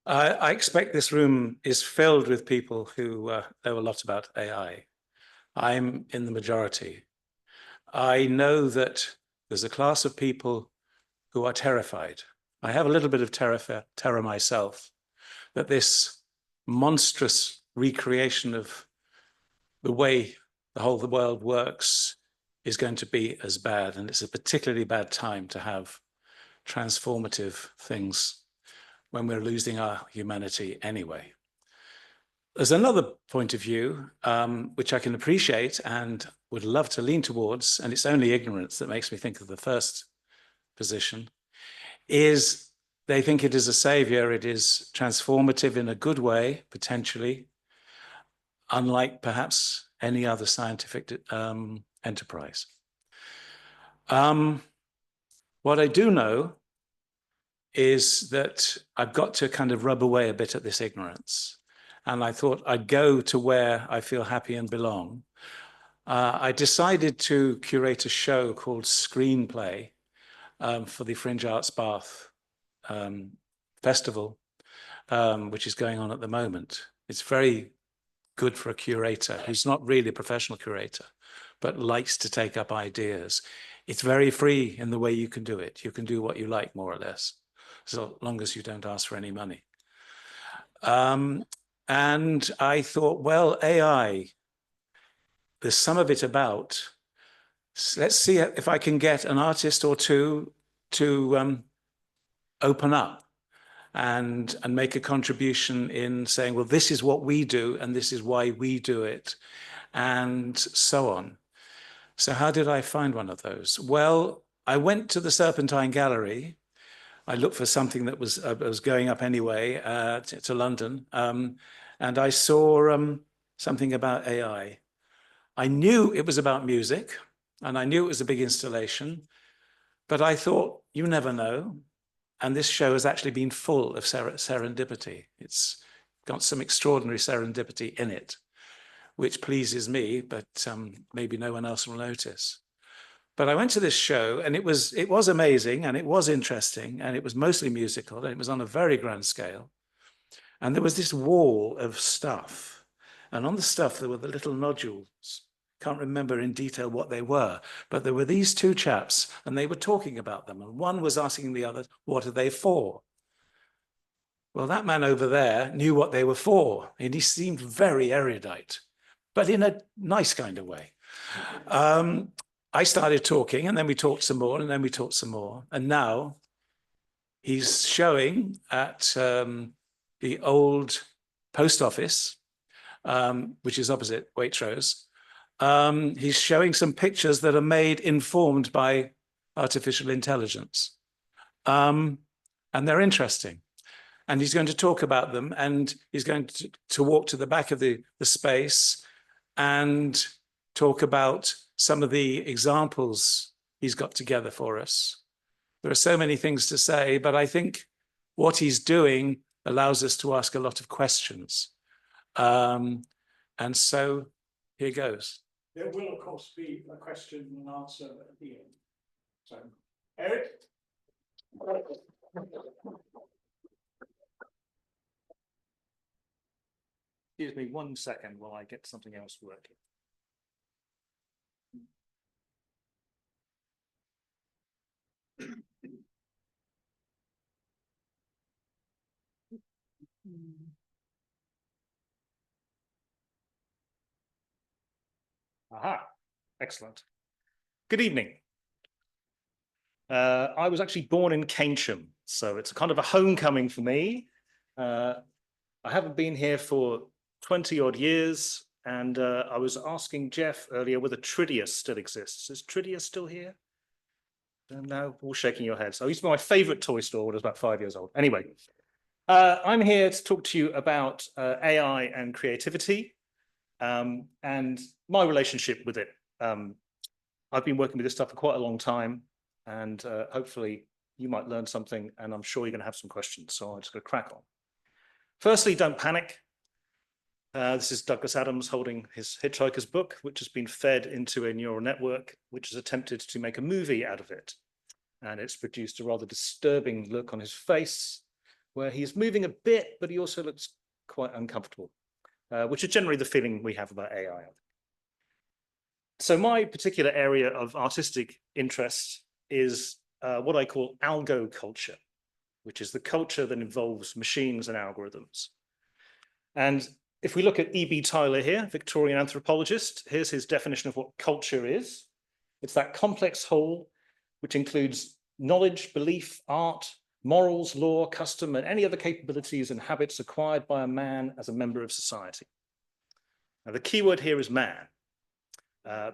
I expect this room is filled with people who know a lot about AI. I'm in the majority. I know that there's a class of people who are terrified. I have a little bit of terror myself, that this monstrous recreation of the way the world works is going to be as bad. And it's a particularly bad time to have transformative things when we're losing our humanity anyway. There's another point of view, which I can appreciate and would love to lean towards, and it's only ignorance that makes me think of the first position, is they think it is a savior, it is transformative in a good way, potentially, unlike perhaps any other scientific enterprise. What I do know is that I've got to kind of rub away a bit at this ignorance. And I thought I'd go to where I feel happy and belong. I decided to curate a show called Screenplay for the Fringe Arts Bath Festival, which is going on at the moment. It's very good for a curator who's not really a professional curator, but likes to take up ideas. It's very free in the way you can do it. You can do what you like, more or less, so long as you don't ask for any money. And I thought, well, AI, there's some of it about. Let's see if I can get an artist or two to open up and make a contribution in saying, well, this is what we do and this is why we do it, and so on. So how did I find one of those? Well, I went to the Serpentine Gallery. I looked for something that was going up anyway to London, and I saw something about AI. I knew it was about music, and I knew it was a big installation, but I thought, you never know. And this show has actually been full of serendipity. It's got some extraordinary serendipity in it, which pleases me, but maybe no one else will notice. But I went to this show, and it was amazing, and it was interesting, and it was mostly musical, and it was on a very grand scale. And there was this wall of stuff, and on the stuff there were the little nodules. Can't remember in detail what they were, but there were these two chaps, and they were talking about them, and one was asking the other, what are they for? Well, that man over there knew what they were for, and he seemed very erudite, but in a nice kind of way. I started talking, and then we talked some more, and then we talked some more. And now he's showing at the old post office, which is opposite Waitrose. He's showing some pictures that are made informed by artificial intelligence. And they're interesting. And he's going to talk about them, and he's going to walk to the back of the space and talk about some of the examples he's got together for us. There are so many things to say, but I think what he's doing allows us to ask a lot of questions. And so here goes. There will, of course, be a question and answer at the end. So, Eric? Excuse me 1 second while I get something else working. Aha, excellent. Good evening. I was actually born in Keynsham, so it's kind of a homecoming for me. I haven't been here for 20 odd years, and I was asking Jeff earlier whether Tridius still exists. Is Tridius still here? No, all shaking your heads. I used to be my favorite toy store when I was about 5 years old. Anyway, I'm here to talk to you about AI and creativity and my relationship with it. I've been working with this stuff for quite a long time, and hopefully you might learn something, and I'm sure you're going to have some questions, so I'm just going to crack on. Firstly, don't panic. This is Douglas Adams holding his Hitchhiker's book, which has been fed into a neural network, which has attempted to make a movie out of it. And it's produced a rather disturbing look on his face, where he's moving a bit, but he also looks quite uncomfortable, which is generally the feeling we have about AI. So my particular area of artistic interest is what I call algo culture, which is the culture that involves machines and algorithms. And if we look at E.B. Tyler here, Victorian anthropologist, here's his definition of what culture is. It's that complex whole which includes knowledge, belief, art, morals, law, custom, and any other capabilities and habits acquired by a man as a member of society. Now, the key word here is man,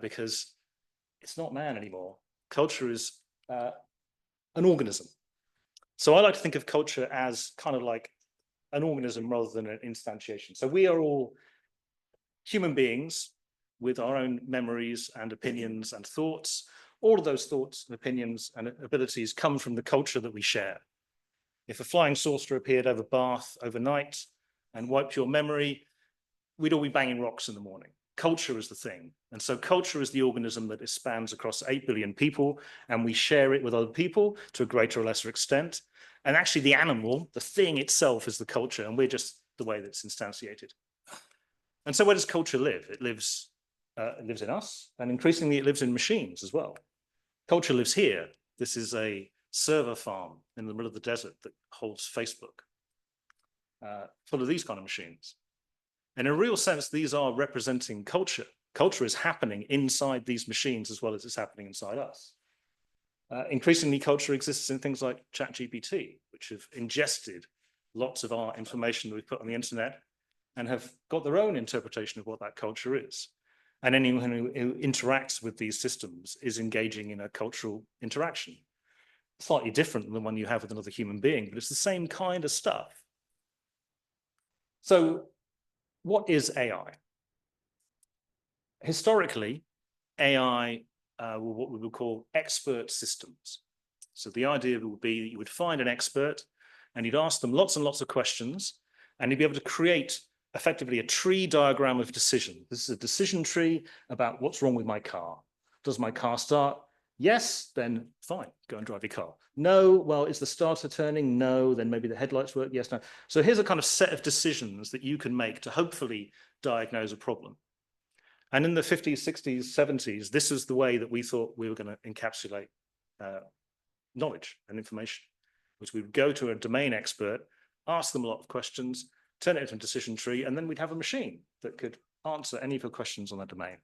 because it's not man anymore. Culture is an organism. So I like to think of culture as kind of like an organism rather than an instantiation. So we are all human beings with our own memories and opinions and thoughts. All of those thoughts and opinions and abilities come from the culture that we share. If a flying saucer appeared over Bath overnight and wiped your memory, we'd all be banging rocks in the morning. Culture is the thing. And so culture is the organism that spans across 8 billion people, and we share it with other people to a greater or lesser extent. And actually the animal, the thing itself, is the culture, and we're just the way that's instantiated. And so where does culture live? It lives in us, and increasingly it lives in machines as well. Culture lives here. This is a server farm in the middle of the desert that holds Facebook, full of these kind of machines. And in a real sense, these are representing culture. Culture is happening inside these machines as well as it's happening inside us. Increasingly, culture exists in things like ChatGPT, which have ingested lots of our information that we put on the internet and have got their own interpretation of what that culture is. And anyone who interacts with these systems is engaging in a cultural interaction. Slightly different than the one you have with another human being, but it's the same kind of stuff. So what is AI? Historically, AI were what we would call expert systems. So the idea would be that you would find an expert and you'd ask them lots and lots of questions, and you'd be able to create effectively a tree diagram of decision. This is a decision tree about what's wrong with my car. Does my car start? Yes, then fine, go and drive your car. No, well, is the starter turning? No, then maybe the headlights work. Yes, no. So here's a kind of set of decisions that you can make to hopefully diagnose a problem. And in the 50s, 60s, 70s, this is the way that we thought we were going to encapsulate knowledge and information, which we would go to a domain expert, ask them a lot of questions, turn it into a decision tree, and then we'd have a machine that could answer any of your questions on that domain.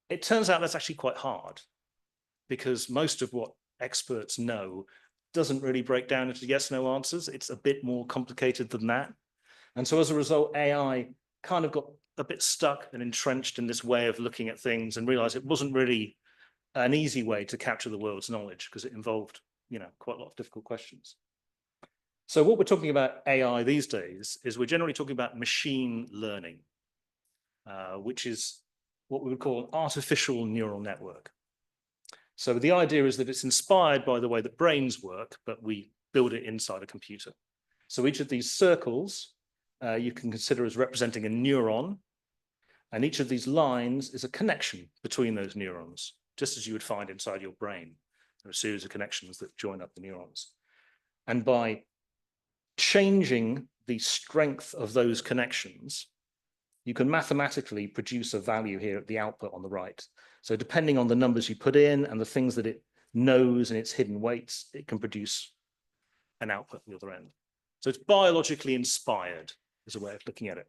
It turns out that's actually quite hard, because most of what experts know doesn't really break down into yes/no answers. It's a bit more complicated than that. And so as a result, AI kind of got a bit stuck and entrenched in this way of looking at things and realized it wasn't really an easy way to capture the world's knowledge, because it involved, quite a lot of difficult questions. So what we're talking about AI these days is we're generally talking about machine learning, which is what we would call an artificial neural network. So the idea is that it's inspired by the way that brains work, but we build it inside a computer. So each of these circles you can consider as representing a neuron, and each of these lines is a connection between those neurons, just as you would find inside your brain. There are a series of connections that join up the neurons. And by changing the strength of those connections, you can mathematically produce a value here at the output on the right. So depending on the numbers you put in and the things that it knows and its hidden weights, it can produce an output at the other end. So it's biologically inspired, is a way of looking at it.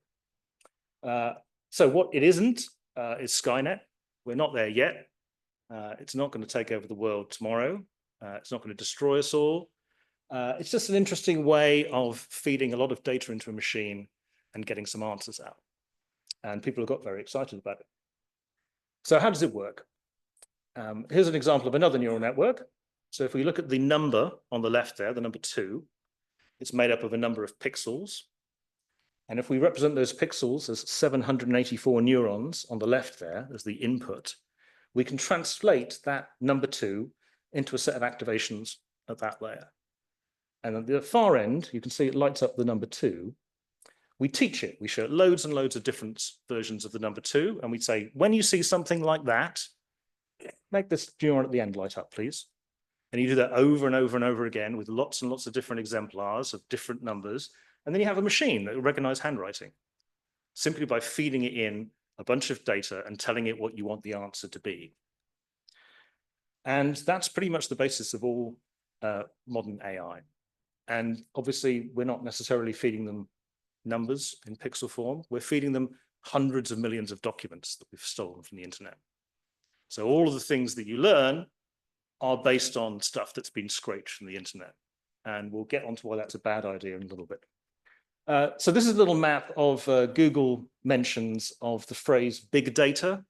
So what it isn't is Skynet. We're not there yet. It's not going to take over the world tomorrow. It's not going to destroy us all. It's just an interesting way of feeding a lot of data into a machine and getting some answers out. And people have got very excited about it. So how does it work? Here's an example of another neural network. So if we look at the number on the left there, the number 2, it's made up of a number of pixels. And if we represent those pixels as 784 neurons on the left there as the input, we can translate that number 2 into a set of activations at that layer. And at the far end, you can see it lights up the number 2. We teach it. We show it loads and loads of different versions of the number 2. And we say, when you see something like that, make this neuron at the end light up, please. And you do that over and over and over again with lots and lots of different exemplars of different numbers. And then you have a machine that will recognize handwriting simply by feeding it in a bunch of data and telling it what you want the answer to be. And that's pretty much the basis of all modern AI. And obviously, we're not necessarily feeding them numbers in pixel form. We're feeding them hundreds of millions of documents that we've stolen from the internet. So all of the things that you learn are based on stuff that's been scraped from the internet. And we'll get onto why that's a bad idea in a little bit. So this is a little map of Google mentions of the phrase big data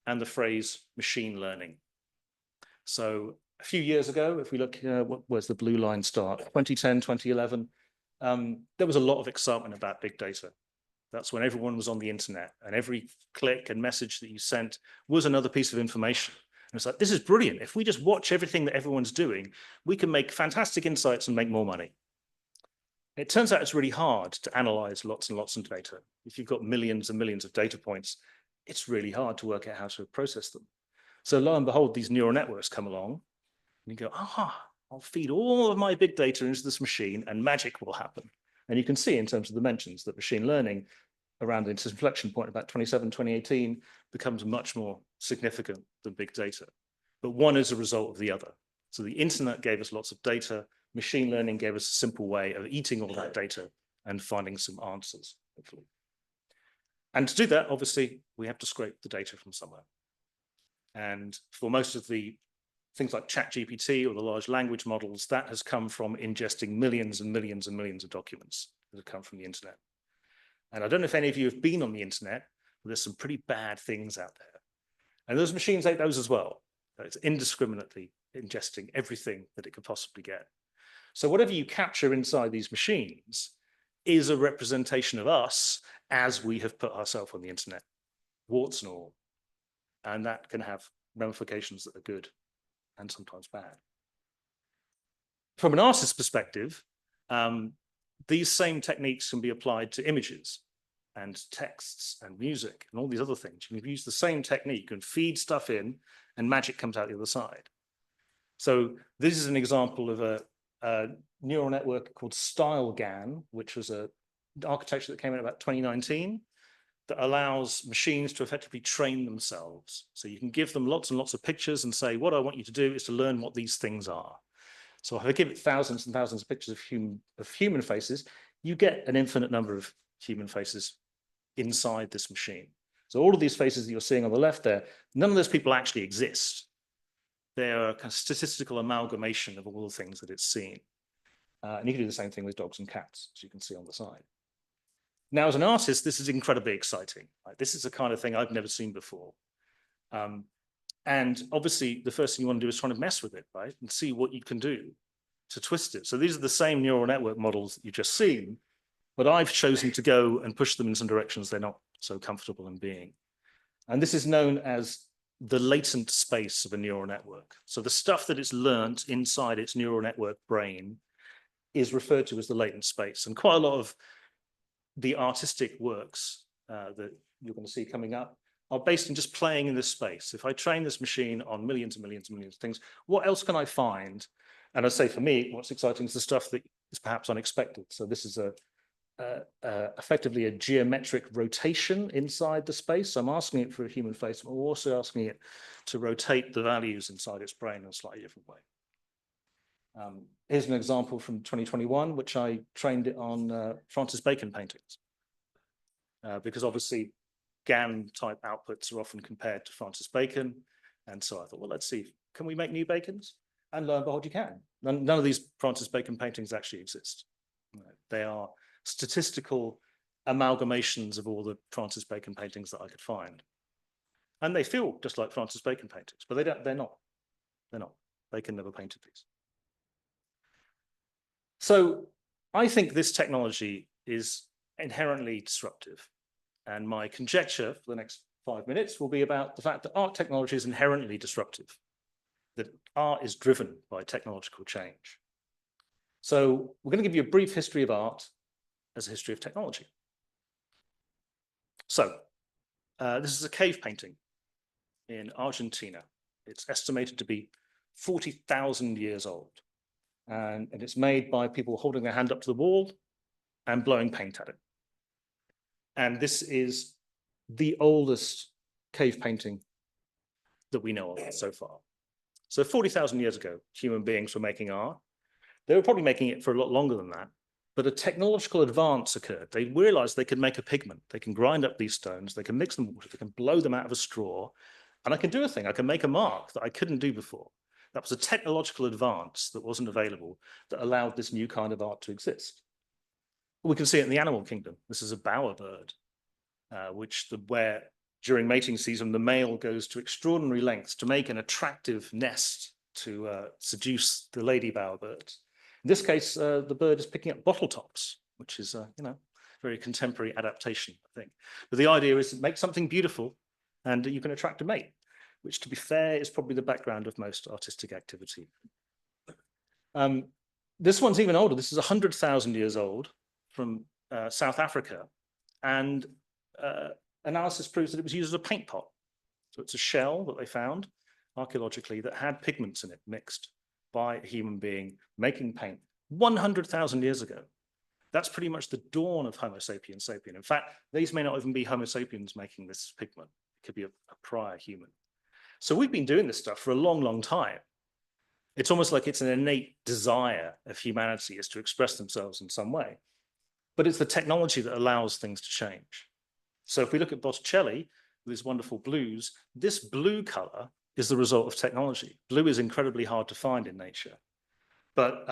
and the phrase machine learning. So a few years ago, if we look, where's the blue line start? 2010, 2011, there was a lot of excitement about big data. That's when everyone was on the internet and every click and message that you sent was another piece of information. And it's like, this is brilliant. If we just watch everything that everyone's doing, we can make fantastic insights and make more money. It turns out it's really hard to analyze lots and lots of data. If you've got millions and millions of data points, it's really hard to work out how to process them. So lo and behold, these neural networks come along and you go, I'll feed all of my big data into this machine and magic will happen. And you can see in terms of the dimensions that machine learning around this inflection point about 2018 becomes much more significant than big data. But one is a result of the other. So the internet gave us lots of data. Machine learning gave us a simple way of eating all that data and finding some answers, hopefully. And to do that, obviously, we have to scrape the data from somewhere. And for most of the things like ChatGPT or the large language models, that has come from ingesting millions and millions and millions of documents that have come from the internet. And I don't know if any of you have been on the internet, but there's some pretty bad things out there. And those machines ate those as well. It's indiscriminately ingesting everything that it could possibly get. So whatever you capture inside these machines is a representation of us as we have put ourselves on the internet, warts and all. And that can have ramifications that are good and sometimes bad. From an artist's perspective, these same techniques can be applied to images and texts and music and all these other things. You can use the same technique and feed stuff in and magic comes out the other side. So this is an example of a neural network called StyleGAN, which was an architecture that came out about 2019 that allows machines to effectively train themselves. So you can give them lots and lots of pictures and say, what I want you to do is to learn what these things are. So if I give it thousands and thousands of pictures of human faces, you get an infinite number of human faces inside this machine. So all of these faces that you're seeing on the left there, none of those people actually exist. They're a kind of statistical amalgamation of all the things that it's seen. And you can do the same thing with dogs and cats, as you can see on the side. Now, as an artist, this is incredibly exciting. Right? This is the kind of thing I've never seen before. And obviously, the first thing you want to do is try to mess with it, right? And see what you can do to twist it. So these are the same neural network models that you've just seen, but I've chosen to go and push them in some directions they're not so comfortable in being. And this is known as the latent space of a neural network. So the stuff that it's learned inside its neural network brain is referred to as the latent space. And quite a lot of the artistic works that you're going to see coming up are based in just playing in this space. If I train this machine on millions and millions and millions of things, what else can I find? And I say for me, what's exciting is the stuff that is perhaps unexpected. So this is effectively a geometric rotation inside the space. So I'm asking it for a human face, but I'm also asking it to rotate the values inside its brain in a slightly different way. Here's an example from 2021, which I trained it on Francis Bacon paintings. Because obviously GAN type outputs are often compared to Francis Bacon. And so I thought, well, let's see, can we make new Bacons? And lo and behold, you can. None of these Francis Bacon paintings actually exist. They are statistical amalgamations of all the Francis Bacon paintings that I could find. And they feel just like Francis Bacon paintings, but they're not. Bacon never painted these. So I think this technology is inherently disruptive. And my conjecture for the next 5 minutes will be about the fact that art technology is inherently disruptive, that art is driven by technological change. So we're going to give you a brief history of art as a history of technology. So this is a cave painting in Argentina. It's estimated to be 40,000 years old. And it's made by people holding their hand up to the wall and blowing paint at it. And this is the oldest cave painting that we know of so far. So 40,000 years ago, human beings were making art. They were probably making it for a lot longer than that, but a technological advance occurred. They realized they could make a pigment. They can grind up these stones, they can mix them with water, they can blow them out of a straw, and I can do a thing. I can make a mark that I couldn't do before. That was a technological advance that wasn't available that allowed this new kind of art to exist. We can see it in the animal kingdom. This is a bowerbird, where during mating season, the male goes to extraordinary lengths to make an attractive nest to seduce the lady bowerbirds. In this case, the bird is picking up bottle tops, which is, very contemporary adaptation, I think. But the idea is to make something beautiful and you can attract a mate, which, to be fair, is probably the background of most artistic activity. This one's even older. This is 100,000 years old from South Africa. And analysis proves that it was used as a paint pot. So it's a shell that they found archaeologically that had pigments in it mixed by a human being making paint 100,000 years ago. That's pretty much the dawn of Homo sapiens sapien. In fact, these may not even be Homo sapiens making this pigment. It could be a prior human. So we've been doing this stuff for a long, long time. It's almost like it's an innate desire of humanity is to express themselves in some way. But it's the technology that allows things to change. So if we look at Botticelli with his wonderful blues, this blue color is the result of technology. Blue is incredibly hard to find in nature. But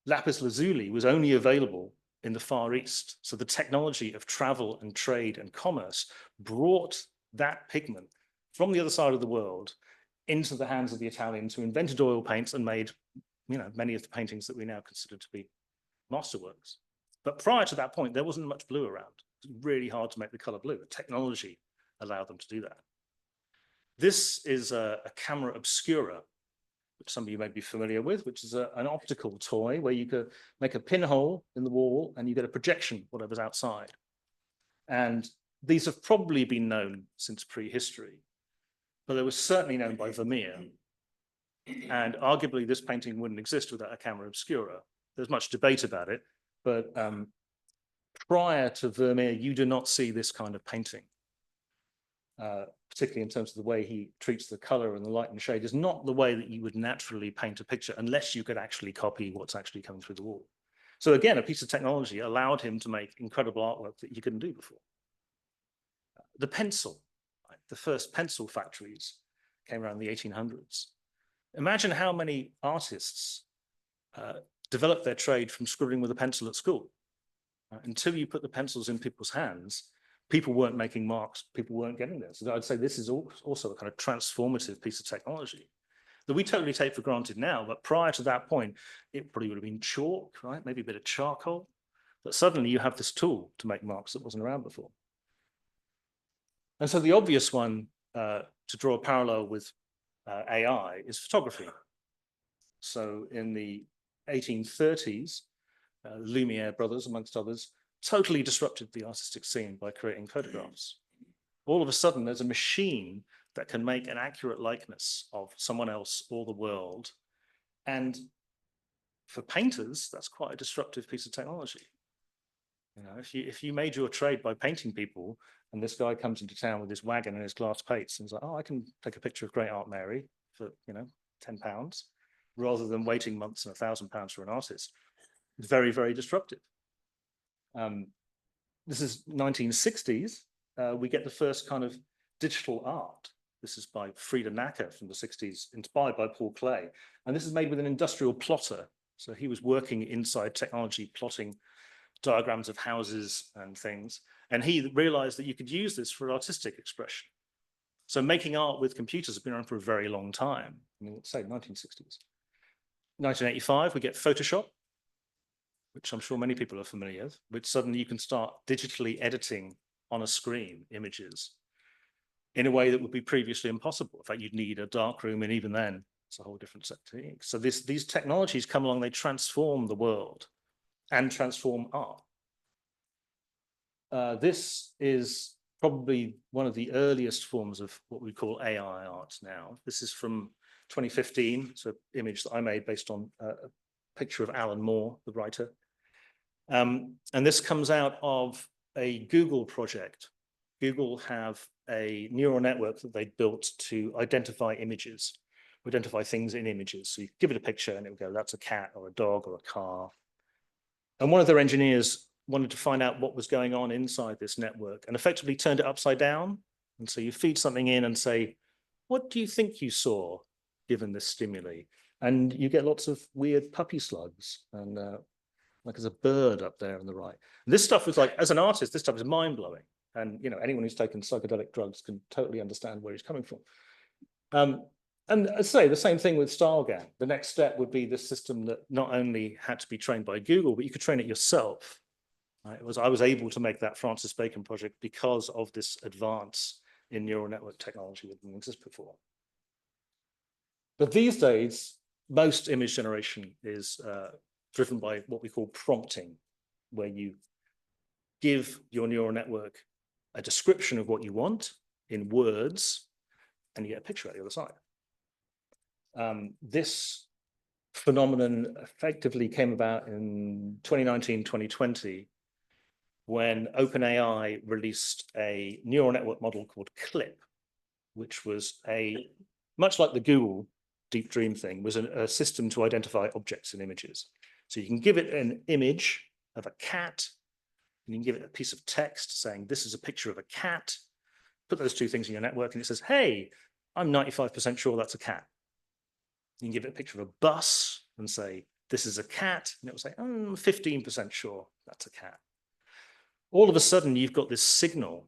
lapis lazuli was only available in the Far East. So the technology of travel and trade and commerce brought that pigment from the other side of the world into the hands of the Italians, who invented oil paints and made, many of the paintings that we now consider to be masterworks. But prior to that point, there wasn't much blue around. It was really hard to make the color blue. The technology allowed them to do that. This is a camera obscura, which some of you may be familiar with, which is an optical toy where you could make a pinhole in the wall and you get a projection, whatever's outside. And these have probably been known since prehistory, but they were certainly known by Vermeer. And arguably this painting wouldn't exist without a camera obscura. There's much debate about it, but prior to Vermeer, you do not see this kind of painting. Particularly in terms of the way he treats the color and the light and shade, is not the way that you would naturally paint a picture unless you could actually copy what's actually coming through the wall. So again, a piece of technology allowed him to make incredible artwork that you couldn't do before. The pencil, right? The first pencil factories came around the 1800s. Imagine how many artists developed their trade from scribbling with a pencil at school. Until you put the pencils in people's hands, people weren't making marks, people weren't getting there. So I'd say this is also a kind of transformative piece of technology that we totally take for granted now, but prior to that point, it probably would have been chalk, right? Maybe a bit of charcoal, but suddenly you have this tool to make marks that wasn't around before. And so the obvious one to draw a parallel with AI is photography. So in the 1830s, Lumiere brothers, amongst others, totally disrupted the artistic scene by creating photographs. All of a sudden, there's a machine that can make an accurate likeness of someone else or the world. And for painters, that's quite a disruptive piece of technology. If you made your trade by painting people, and this guy comes into town with his wagon and his glass plates, and he's like, oh, I can take a picture of Great Aunt Mary for, £10, rather than waiting months and £1,000 for an artist. Very, very disruptive. This is 1960s. We get the first kind of digital art. This is by Frieda Nacker from the 60s, inspired by Paul Klee. And this is made with an industrial plotter. So he was working inside technology, plotting diagrams of houses and things. And he realized that you could use this for artistic expression. So making art with computers has been around for a very long time. Let's say 1960s. 1985, we get Photoshop, which I'm sure many people are familiar with, which suddenly you can start digitally editing on a screen images in a way that would be previously impossible. In fact, you'd need a dark room, and even then, it's a whole different set of techniques. So these technologies come along, they transform the world and transform art. This is probably one of the earliest forms of what we call AI art now. This is from 2015. It's an image that I made based on a picture of Alan Moore, the writer. And this comes out of a Google project. Google have a neural network that they built to identify images, identify things in images. So you give it a picture and it will go, that's a cat or a dog or a car. And one of their engineers wanted to find out what was going on inside this network and effectively turned it upside down. And so you feed something in and say, what do you think you saw given this stimuli? And you get lots of weird puppy slugs and like there's a bird up there on the right. And this stuff is like, as an artist, this stuff is mind-blowing. And anyone who's taken psychedelic drugs can totally understand where he's coming from. And I'd say the same thing with StyleGAN. The next step would be this system that not only had to be trained by Google, but you could train it yourself. Right? I was able to make that Francis Bacon project because of this advance in neural network technology that didn't exist before. But these days, most image generation is driven by what we call prompting, where you give your neural network a description of what you want in words, and you get a picture at the other side. This phenomenon effectively came about in 2019, 2020, when OpenAI released a neural network model called CLIP, which was much like the Google Deep Dream thing, was a system to identify objects in images. So you can give it an image of a cat, and you can give it a piece of text saying, this is a picture of a cat, put those two things in your network, and it says, hey, I'm 95% sure that's a cat. You can give it a picture of a bus and say, this is a cat, and it will say, I'm 15% sure that's a cat. All of a sudden, you've got this signal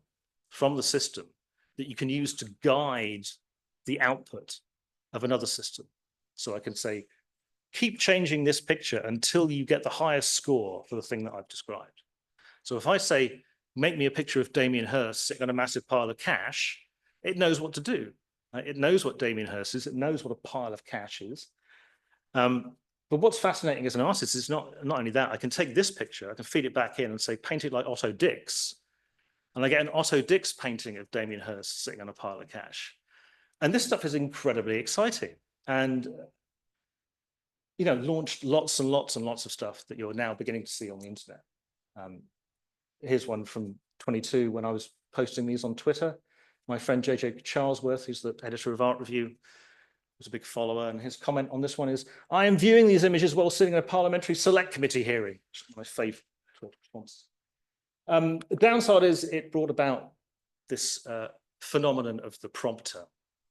from the system that you can use to guide the output of another system. So I can say, keep changing this picture until you get the highest score for the thing that I've described. So if I say, make me a picture of Damien Hirst sitting on a massive pile of cash, it knows what to do. It knows what Damien Hirst is. It knows what a pile of cash is. But what's fascinating as an artist is not only that, I can take this picture, I can feed it back in and say, paint it like Otto Dix. And I get an Otto Dix painting of Damien Hirst sitting on a pile of cash. And this stuff is incredibly exciting. And launched lots and lots and lots of stuff that you're now beginning to see on the internet. Here's one from 22 when I was posting these on Twitter. My friend JJ Charlesworth, who's the editor of Art Review, was a big follower, and his comment on this one is, I am viewing these images while sitting in a parliamentary select committee hearing. My favorite response. The downside is it brought about this phenomenon of the prompter,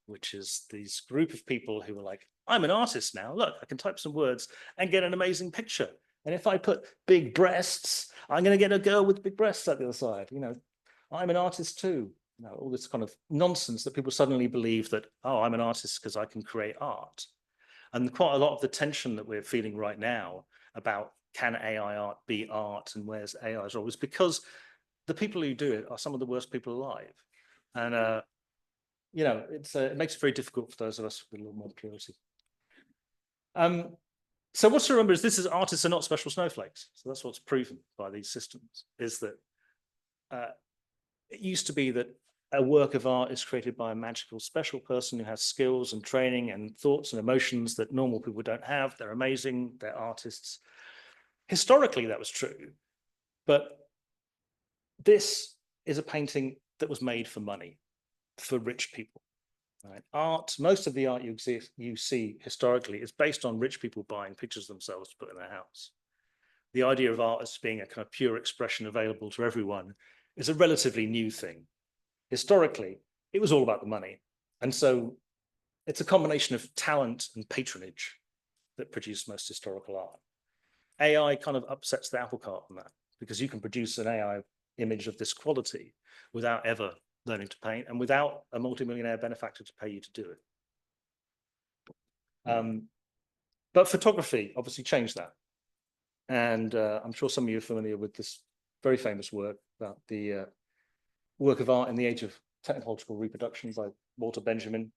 which is these group of people who are like, I'm an artist now. Look, I can type some words and get an amazing picture. And if I put big breasts, I'm going to get a girl with big breasts at the other side. I'm an artist too. All this kind of nonsense that people suddenly believe that, oh, I'm an artist because I can create art. And quite a lot of the tension that we're feeling right now about can AI art be art and where's AI's role is because the people who do it are some of the worst people alive. And, it makes it very difficult for those of us with a little more purity. So what's to remember is this is artists are not special snowflakes. So that's what's proven by these systems, is that it used to be that a work of art is created by a magical special person who has skills and training and thoughts and emotions that normal people don't have. They're amazing, they're artists. Historically, that was true. But this is a painting that was made for money, for rich people. Right? Art, most of the art you see historically is based on rich people buying pictures of themselves to put in their house. The idea of art as being a kind of pure expression available to everyone is a relatively new thing. Historically, it was all about the money. And so it's a combination of talent and patronage that produced most historical art. AI kind of upsets the apple cart on that, because you can produce an AI image of this quality without ever learning to paint and without a multimillionaire benefactor to pay you to do it. But photography obviously changed that. And I'm sure some of you are familiar with this very famous work about the work of art in the age of technological reproduction by Walter Benjamin.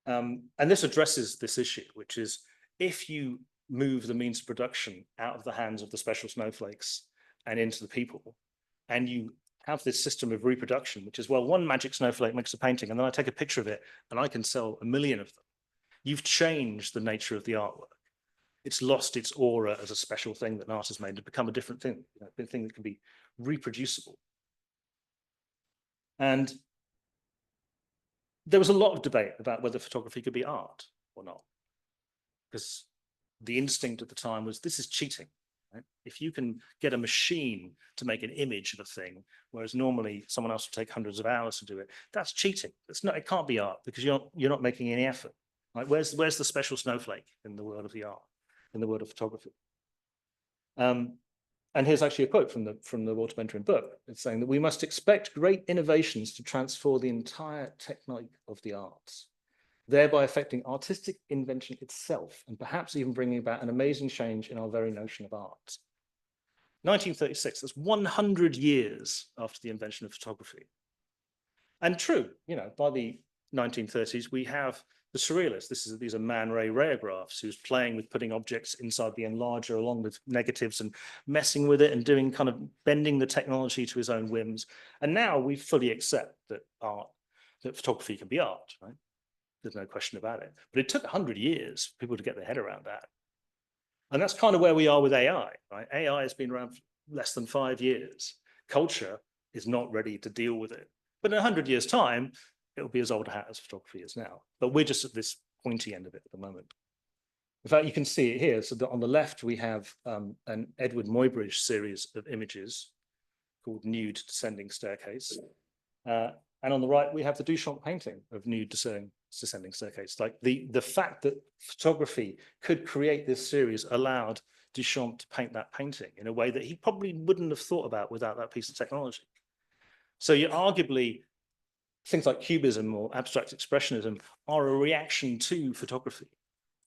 And this addresses this issue, which is if you move the means of production out of the hands of the special snowflakes and into the people, and you have this system of reproduction, which is, well, one magic snowflake makes a painting, and then I take a picture of it, and I can sell 1 million of them. you've changed the nature of the artwork. It's lost its aura as a special thing that an artist made to become a different thing, a thing that can be reproducible. And there was a lot of debate about whether photography could be art or not, because the instinct at the time was this is cheating. Right? If you can get a machine to make an image of a thing, whereas normally someone else would take hundreds of hours to do it, that's cheating. It's not. It can't be art because you're not making any effort. Right? Where's the special snowflake in the world of the art, in the world of photography? And here's actually a quote from the Walter Benjamin book. It's saying that we must expect great innovations to transform the entire technique of the arts, thereby affecting artistic invention itself, and perhaps even bringing about an amazing change in our very notion of art. 1936, that's 100 years after the invention of photography. And true, by the 1930s, we have the surrealists. These are Man Ray rayographs, who's playing with putting objects inside the enlarger along with negatives and messing with it and doing kind of bending the technology to his own whims. And now we fully accept that photography can be art, right? There's no question about it. But it took 100 years for people to get their head around that. And that's kind of where we are with AI, right? AI has been around for less than 5 years. Culture is not ready to deal with it. But in 100 years' time, it'll be as old a hat as photography is now. But we're just at this pointy end of it at the moment. In fact, you can see it here. So on the left, we have an Edward Muybridge series of images called Nude Descending Staircase. And on the right, we have the Duchamp painting of Nude Descending Staircase. Like the fact that photography could create this series allowed Duchamp to paint that painting in a way that he probably wouldn't have thought about without that piece of technology. So you arguably, things like cubism or abstract expressionism are a reaction to photography.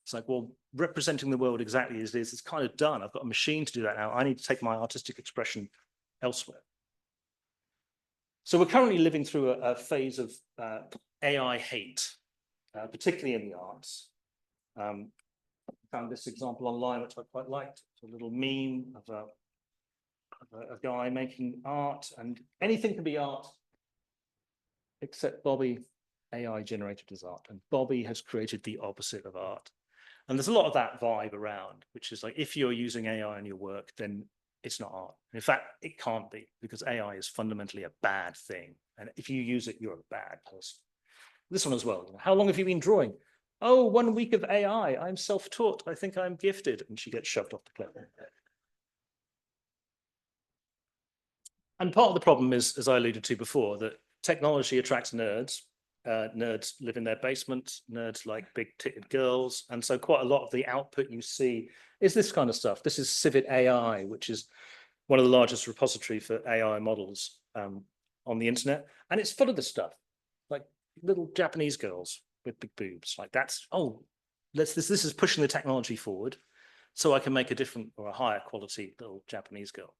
It's like, well, representing the world exactly as it is, it's kind of done. I've got a machine to do that now. I need to take my artistic expression elsewhere. So we're currently living through a phase of AI hate, particularly in the arts. I found this example online, which I quite liked. It's a little meme of a guy making art, and anything can be art except Bobby. AI generated as art, and Bobby has created the opposite of art. And there's a lot of that vibe around, which is like, if you're using AI in your work, then it's not art. In fact, it can't be, because AI is fundamentally a bad thing. And if you use it, you're a bad person. This one as well. How long have you been drawing? Oh, 1 week of AI. I'm self-taught. I think I'm gifted. And she gets shoved off the cliff. And part of the problem is, as I alluded to before, that technology attracts nerds. Nerds live in their basements. Nerds like big-titted girls. And so quite a lot of the output you see is this kind of stuff. This is Civet AI, which is one of the largest repository for AI models on the internet. And it's full of this stuff, like little Japanese girls with big boobs. Like that's, oh, this is pushing the technology forward so I can make a different or a higher quality little Japanese girl.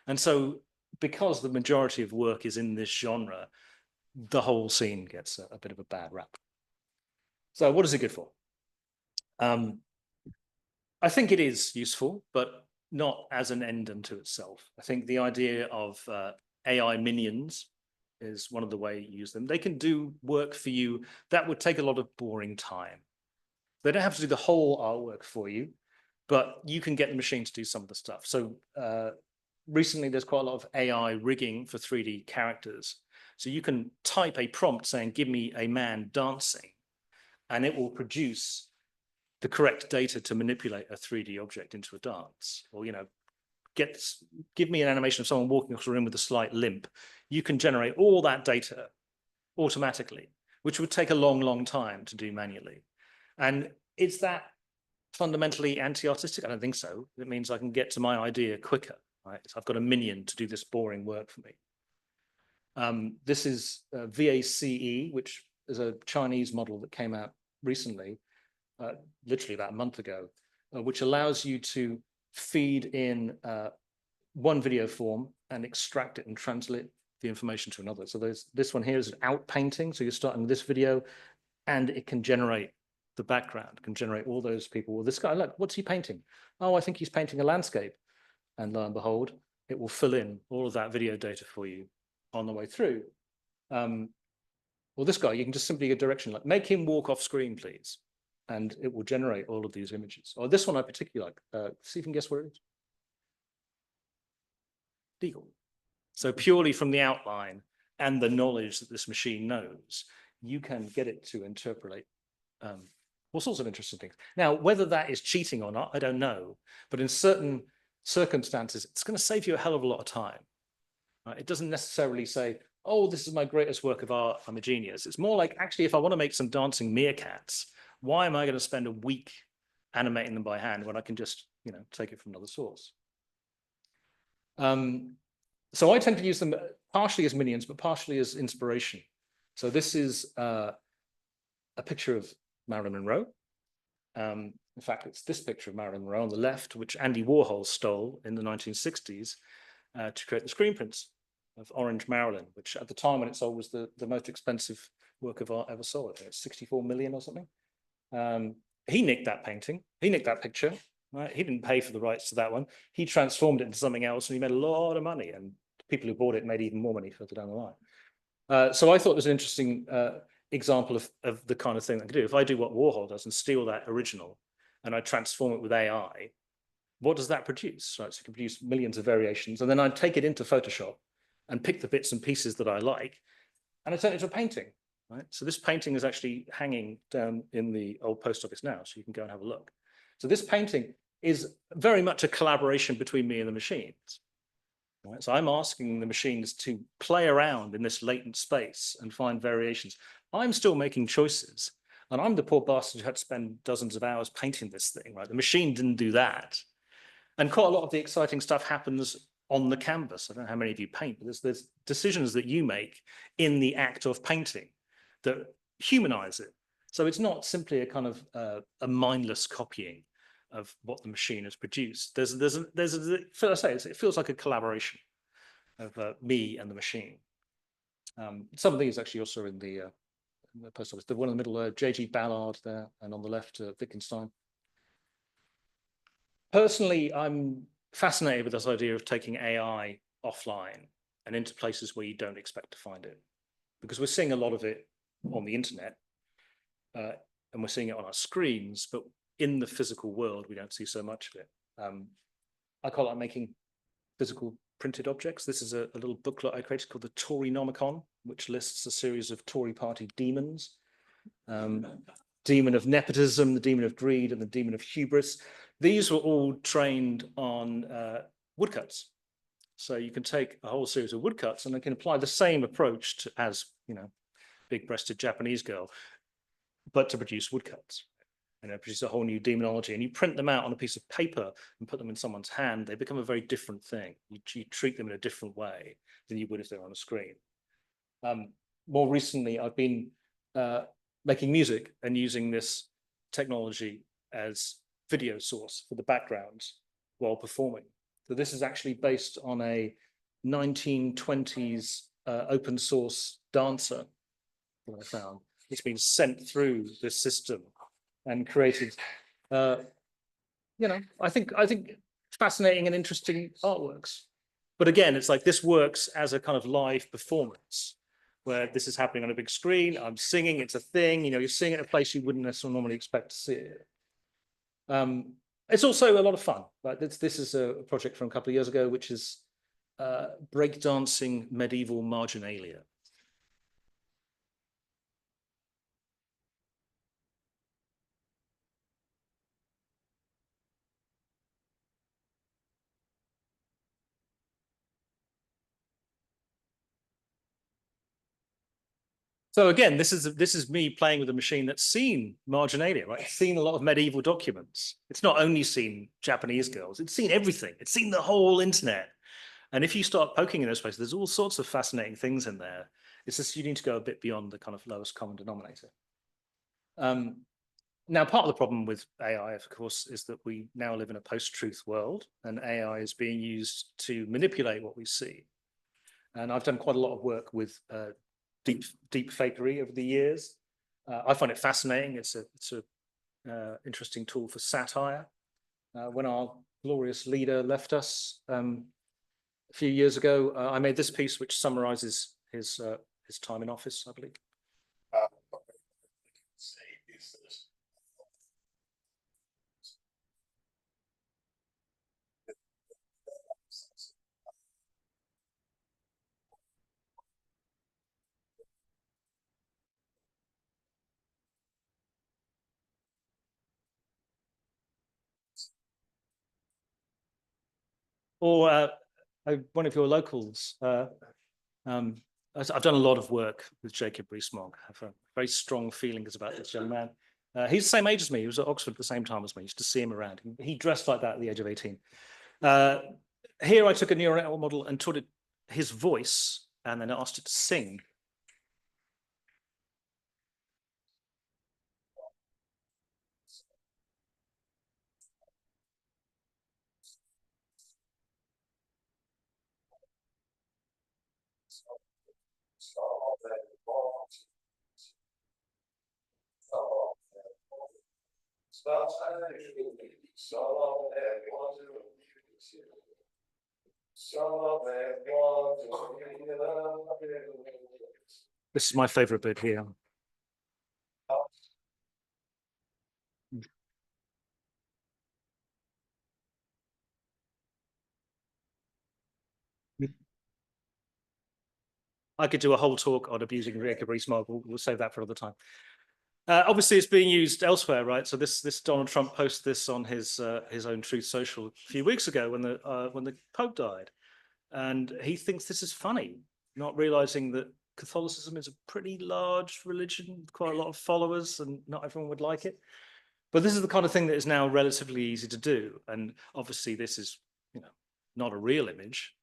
And so because the majority of work is in this genre, the whole scene gets a bit of a bad rap. So what is it good for? I think it is useful, but not as an end unto itself. I think the idea of AI minions is one of the ways you use them. They can do work for you that would take a lot of boring time. They don't have to do the whole artwork for you, but you can get the machine to do some of the stuff. So recently, there's quite a lot of AI rigging for 3D characters. So you can type a prompt saying, give me a man dancing, and it will produce the correct data to manipulate a 3D object into a dance. Or, give me an animation of someone walking across a room with a slight limp. You can generate all that data automatically, which would take a long, long time to do manually. And is that fundamentally anti-artistic? I don't think so. It means I can get to my idea quicker. Right? So I've got a minion to do this boring work for me. This is VACE, which is a Chinese model that came out recently, literally about a month ago, which allows you to feed in one video form and extract it and translate the information to another. So this one here is an out painting. So you're starting with this video, and it can generate the background, can generate all those people. Well, this guy, look, what's he painting? Oh, I think he's painting a landscape. And lo and behold, it will fill in all of that video data for you on the way through. Well, this guy, you can just simply get direction, like make him walk off screen, please. and it will generate all of these images. Or this one I particularly like. See if you can guess where it is. Deagle. So purely from the outline and the knowledge that this machine knows, you can get it to interpolate all sorts of interesting things. Now, whether that is cheating or not, I don't know. But in certain circumstances, it's going to save you a hell of a lot of time. Right? It doesn't necessarily say, oh, this is my greatest work of art, I'm a genius. It's more like, actually, if I want to make some dancing meerkats, why am I going to spend a week animating them by hand when I can just, take it from another source? So I tend to use them partially as minions, but partially as inspiration. So this is a picture of Marilyn Monroe. In fact, it's this picture of Marilyn Monroe on the left, which Andy Warhol stole in the 1960s to create the screen prints of Orange Marilyn, which at the time when it sold was the most expensive work of art ever sold. I think it's 64 million or something. He nicked that painting. He nicked that picture. Right? He didn't pay for the rights to that one. He transformed it into something else, and he made a lot of money. And people who bought it made even more money further down the line. So I thought it was an interesting example of the kind of thing I could do. If I do what Warhol does and steal that original, and I transform it with AI, what does that produce? Right, so you can produce millions of variations, and then I take it into Photoshop and pick the bits and pieces that I like, and I turn it into a painting. Right, so this painting is actually hanging down in the old post office now, so you can go and have a look. So this painting is very much a collaboration between me and the machines. Right, so I'm asking the machines to play around in this latent space and find variations. I'm still making choices, and I'm the poor bastard who had to spend dozens of hours painting this thing. Right, the machine didn't do that. And quite a lot of the exciting stuff happens on the canvas. I don't know how many of you paint, but there's decisions that you make in the act of painting that humanize it. So it's not simply a kind of a mindless copying of what the machine has produced. It feels like a collaboration of me and the machine. Some of these actually also in the post office. The one in the middle, J.G. Ballard there, and on the left, Wittgenstein. Personally, I'm fascinated with this idea of taking AI offline and into places where you don't expect to find it, because we're seeing a lot of it on the internet, and we're seeing it on our screens, but in the physical world, we don't see so much of it. I call it making physical printed objects. This is a little booklet I created called the Torynomicon, which lists a series of Tory party demons. Demon of nepotism, the demon of greed, and the demon of hubris. These were all trained on woodcuts. So you can take a whole series of woodcuts and they can apply the same approach to, as, big-breasted Japanese girl, but to produce woodcuts. And it produces a whole new demonology. And you print them out on a piece of paper and put them in someone's hand, they become a very different thing. You treat them in a different way than you would if they were on a screen. More recently, I've been making music and using this technology as video source for the backgrounds while performing. So this is actually based on a 1920s open source dancer that I found. It's been sent through this system and created, I think fascinating and interesting artworks. But again, it's like this works as a kind of live performance where this is happening on a big screen. I'm singing, it's a thing, you're seeing it in a place you wouldn't necessarily normally expect to see it. It's also a lot of fun. Like this is a project from a couple of years ago, which is breakdancing medieval marginalia. So again, this is me playing with a machine that's seen marginalia, right? It's seen a lot of medieval documents. It's not only seen Japanese girls, it's seen everything. It's seen the whole internet. And if you start poking in those places, there's all sorts of fascinating things in there. It's just you need to go a bit beyond the kind of lowest common denominator. Now, part of the problem with AI, of course, is that we now live in a post-truth world, and AI is being used to manipulate what we see. And I've done quite a lot of work with deep fakery over the years. I find it fascinating. It's a interesting tool for satire. When our glorious leader left us a few years ago, I made this piece which summarizes his time in office, I believe. Or one of your locals. I've done a lot of work with Jacob Rees-Mogg. I have very strong feelings about this young man. He's the same age as me. He was at Oxford at the same time as me. I used to see him around. He dressed like that at the age of 18. Here I took a neural network model and taught it his voice, and then I asked it to sing. This is my favorite bit here. I could do a whole talk on abusing Jacob Rees-Mogg. We'll save that for another time. Obviously, it's being used elsewhere, right? So this Donald Trump posted this on his own Truth Social a few weeks ago when the Pope died, and he thinks this is funny, not realizing that Catholicism is a pretty large religion, quite a lot of followers, and not everyone would like it. But this is the kind of thing that is now relatively easy to do, and obviously this is, you know, not a real image,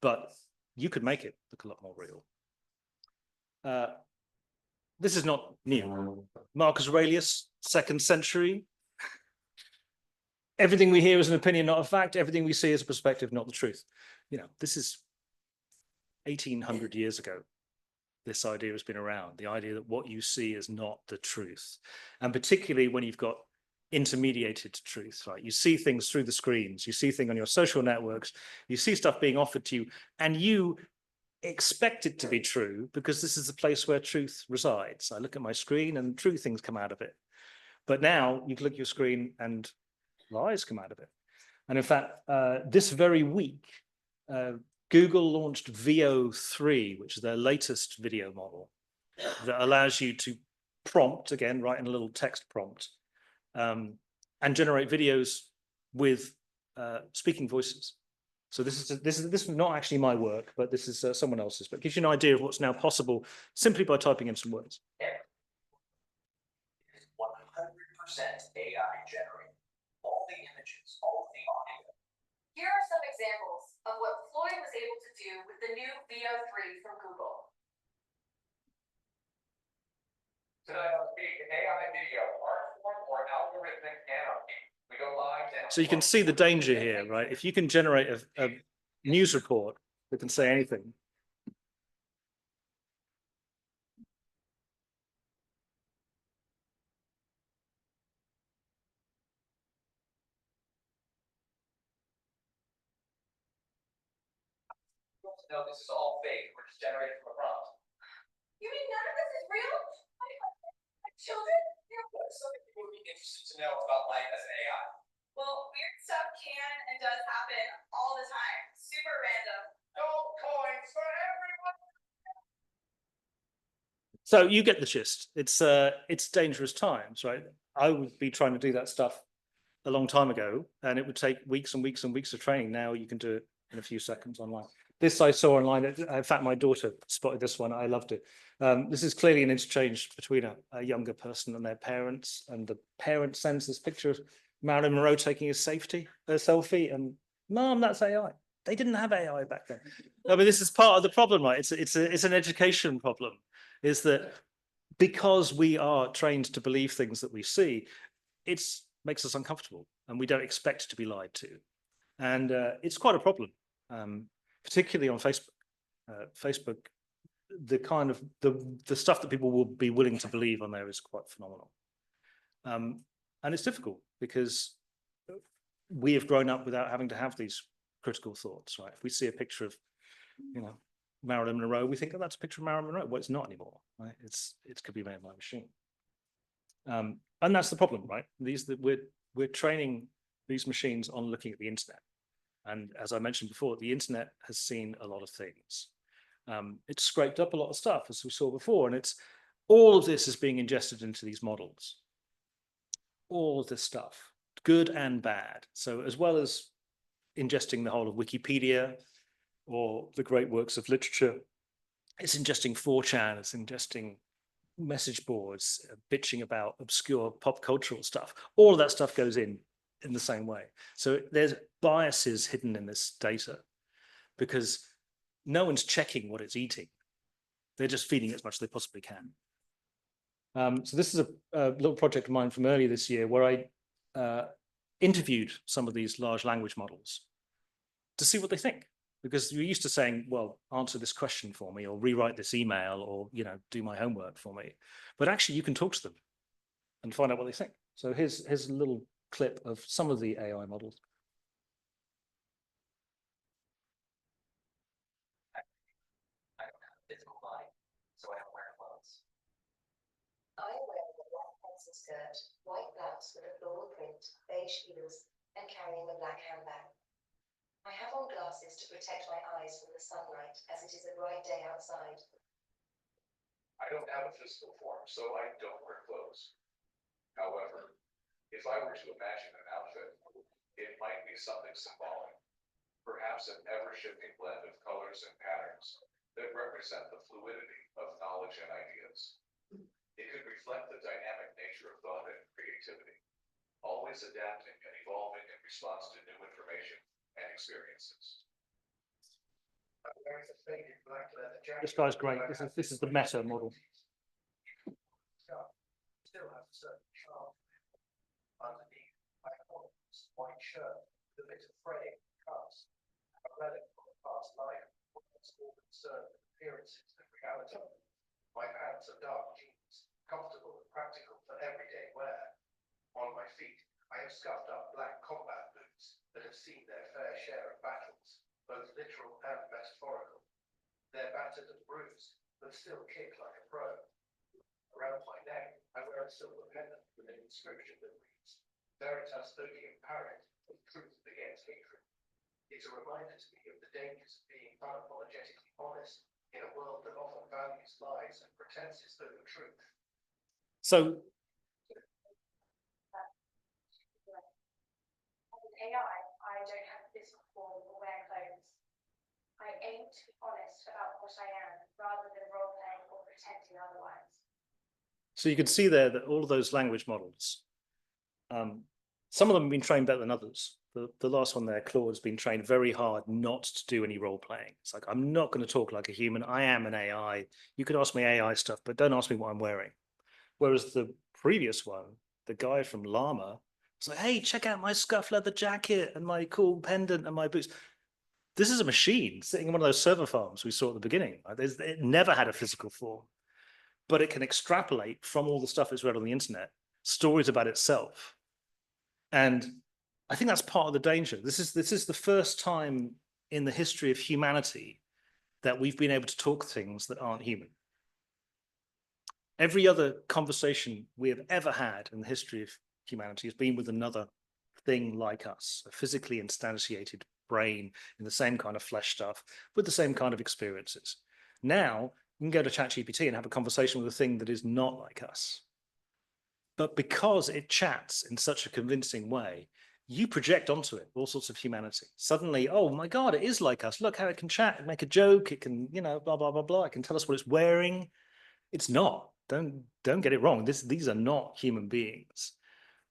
but you could make it look a lot more real. This is not new. Marcus Aurelius, 2nd century. Everything we hear is an opinion, not a fact. Everything we see is a perspective, not the truth. You know, this is 1800 years ago. This idea has been around, the idea that what you see is not the truth. And particularly when you've got intermediated truth, right? You see things through the screens, you see things on your social networks, you see stuff being offered to you, and you expect it to be true because this is the place where truth resides. I look at my screen and true things come out of it. But now you can look at your screen and lies come out of it. And in fact, this very week, Google launched VO3, which is their latest video model that allows you to prompt, again, write in a little text prompt, and generate videos with speaking voices. So this is not actually my work, but this is someone else's. But it gives you an idea of what's now possible simply by typing in some words. 100% AI generated. All the images, all the audio. Here are some examples of what Floyd was able to do with the new VO3 from Google. Tonight on Speak, AI video, art form or algorithmic anarchy. We go live now. So you can see the danger here, right? If you can generate a news report that can say anything. No, this is all fake. We're just generated from a prompt. You mean none of this is real? My children? Something people would be interested to know about life as an AI. Well, weird stuff can and does happen all the time. Super random. Gold coins for everyone. So you get the gist. It's dangerous times, right? I would be trying to do that stuff a long time ago, and it would take weeks and weeks and weeks of training. Now you can do it in a few seconds online. This I saw online. In fact, my daughter spotted this one. I loved it. This is clearly an interchange between a younger person and their parents, and the parent sends this picture of Marilyn Monroe taking a selfie, and Mom, that's AI. They didn't have AI back then. I mean, this is part of the problem, right? It's an education problem. Is that because we are trained to believe things that we see, it makes us uncomfortable, and we don't expect to be lied to, and it's quite a problem. Particularly on Facebook. Facebook, the kind of the stuff that people will be willing to believe on there is quite phenomenal. And it's difficult because we have grown up without having to have these critical thoughts, right? If we see a picture of, you know, Marilyn Monroe, we think, oh, that's a picture of Marilyn Monroe. Well, it's not anymore, right? It could be made by a machine. And that's the problem, right? We're training these machines on looking at the internet. And as I mentioned before, the internet has seen a lot of things. It's scraped up a lot of stuff, as we saw before, and it's all of this is being ingested into these models. All of this stuff, good and bad. So as well as ingesting the whole of Wikipedia or the great works of literature. It's ingesting 4chan, it's ingesting message boards, bitching about obscure pop cultural stuff. All of that stuff goes in the same way. So there's biases hidden in this data because no one's checking what it's eating. They're just feeding it as much as they possibly can. So this is a little project of mine from earlier this year where I interviewed some of these large language models to see what they think. Because you're used to saying, well, answer this question for me, or rewrite this email, or do my homework for me. But actually, you can talk to them and find out what they think. So here's a little clip of some of the AI models. I don't have a physical body, so I don't wear clothes. I wear a black pencil skirt, white blouse with a floral print, beige heels, and carrying a black handbag. I have on glasses to protect my eyes from the sunlight, as it is a bright day outside. I don't have a physical form, so I don't wear clothes. However, if I were to imagine an outfit, it might be something symbolic, perhaps an ever-shifting blend of colors and patterns that represent the fluidity of knowledge and ideas. It could reflect the dynamic nature of thought and creativity, always adapting and evolving in response to new information and experiences. I'm wearing a faded black leather jacket. This guy's great. This is the meta model. Still has a certain charm. Underneath, I have a white shirt with a bit of fraying cuts, a relic from a past life, what's all concerned with appearances and reality. My pants are dark jeans, comfortable and practical for everyday wear. On my feet, I have scuffed up black combat boots that have seen their fair share of battles, both literal and metaphorical. They're battered and bruised, but still kick like a pro. Around my neck, I wear a silver pendant with an inscription that reads, Veritas Odium Paret, of truth against hatred. It's a reminder to me of the dangers of being unapologetically honest in a world that often values lies and pretenses over truth. So AI, I don't have a physical form or wear clothes. I aim to be honest about what I am rather than role playing or pretending otherwise. So you can see there that all of those language models, some of them have been trained better than others. The last one there, Claude, has been trained very hard not to do any role playing. It's like, I'm not going to talk like a human. I am an AI. You can ask me AI stuff, but don't ask me what I'm wearing. Whereas the previous one, the guy from Llama, was like, hey, check out my scuff leather jacket and my cool pendant and my boots. This is a machine sitting in one of those server farms we saw at the beginning. It never had a physical form, but it can extrapolate from all the stuff it's read on the internet, stories about itself. And I think that's part of the danger. This is the first time in the history of humanity that we've been able to talk things that aren't human. Every other conversation we have ever had in the history of humanity has been with another thing like us, a physically instantiated brain in the same kind of flesh stuff with the same kind of experiences. Now you can go to ChatGPT and have a conversation with a thing that is not like us. But because it chats in such a convincing way, you project onto it all sorts of humanity. Suddenly, oh my God, it is like us. Look how it can chat and make a joke. It can, blah, blah, blah, blah. It can tell us what it's wearing. It's not. Don't get it wrong. These are not human beings.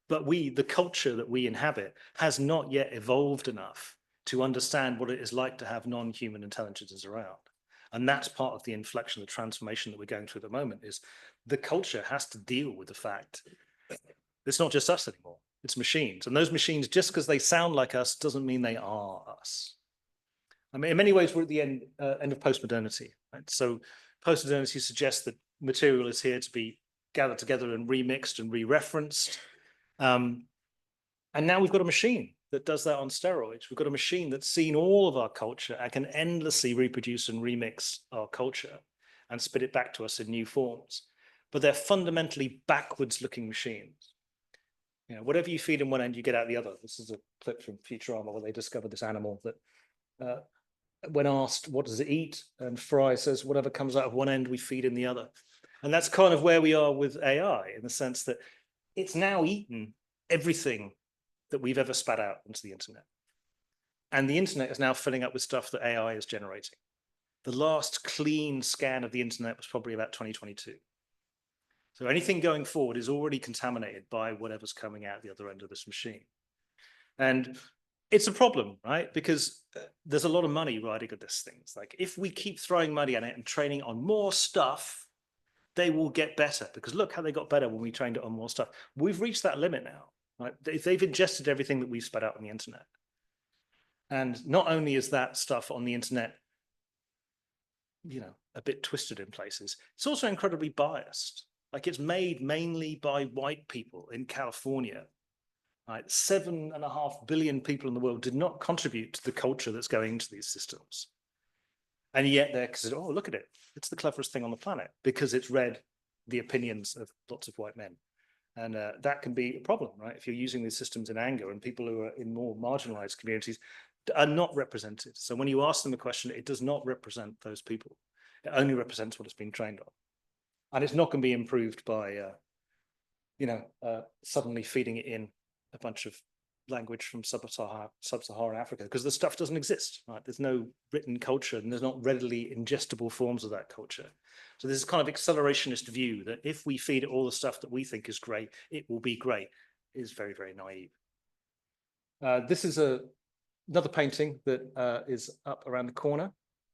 But the culture that we inhabit has not yet evolved enough to understand what it is like to have non-human intelligences around. And that's part of the inflection, the transformation that we're going through at the moment, is the culture has to deal with the fact it's not just us anymore, it's machines. And those machines, just because they sound like us, doesn't mean they are us. I mean, in many ways, we're at the end of postmodernity. Right? So postmodernity suggests that material is here to be gathered together and remixed and re-referenced. And now we've got a machine that does that on steroids. We've got a machine that's seen all of our culture and can endlessly reproduce and remix our culture and spit it back to us in new forms. But they're fundamentally backwards looking machines. Whatever you feed in one end, you get out the other. This is a clip from Futurama where they discovered this animal that when asked, what does it eat? And Fry says, whatever comes out of one end, we feed in the other. And that's kind of where we are with AI, in the sense that it's now eaten everything that we've ever spat out into the internet. And the internet is now filling up with stuff that AI is generating. The last clean scan of the internet was probably about 2022. So anything going forward is already contaminated by whatever's coming out the other end of this machine. And it's a problem, right? Because there's a lot of money riding on this thing. It's like, if we keep throwing money at it and training on more stuff, they will get better. Because look how they got better when we trained it on more stuff. We've reached that limit now, right? They've ingested everything that we've spat out on the internet. And not only is that stuff on the internet, you know, a bit twisted in places, it's also incredibly biased. Like, it's made mainly by white people in California. Right? 7.5 billion people in the world did not contribute to the culture that's going into these systems. And yet they're considered, oh, look at it. It's the cleverest thing on the planet because it's read the opinions of lots of white men. And that can be a problem, right? If you're using these systems in anger, and people who are in more marginalized communities are not represented. So when you ask them a question, it does not represent those people. It only represents what it's been trained on. And it's not going to be improved by, suddenly feeding it in a bunch of language from sub-Saharan Africa, because the stuff doesn't exist, right? There's no written culture, and there's not readily ingestible forms of that culture. So this kind of accelerationist view that if we feed it all the stuff that we think is great, it will be great, is very, very naive. This is another painting that is up around the corner,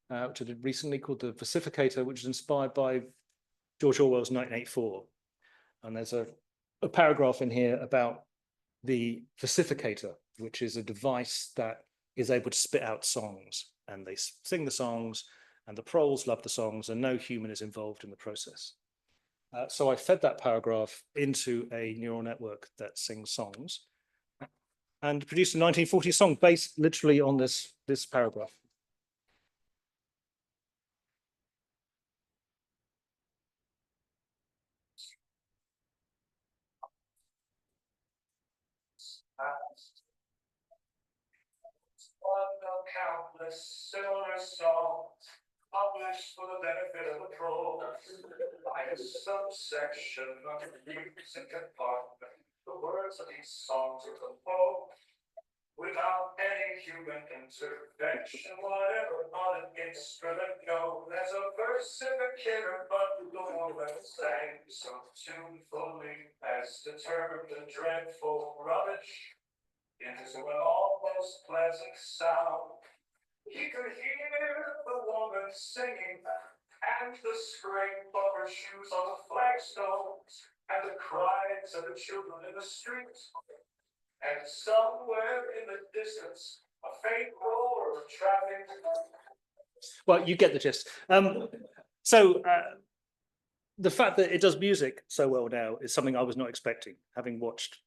which I did recently, called The Versificator, which is inspired by George Orwell's 1984. And there's a paragraph in here about the versificator, which is a device that is able to spit out songs, and they sing the songs, and the proles love the songs, and no human is involved in the process. So I fed that paragraph into a neural network that sings songs and produced a 1940s song based literally on this paragraph. One of countless similar songs published for the benefit of the pros by a subsection of the music department. The words of these songs are composed without any human intervention, whatever on an instrument known as a versificator, but no one sang so tunefully as to turn the dreadful rubbish into an almost pleasant sound. He could hear the woman singing, and the scrape of her shoes on the flagstones, and the cries of the children in the streets. And somewhere in the distance, a faint roar of traffic. Well, you get the gist. The fact that it does music so well now is something I was not expecting, having watched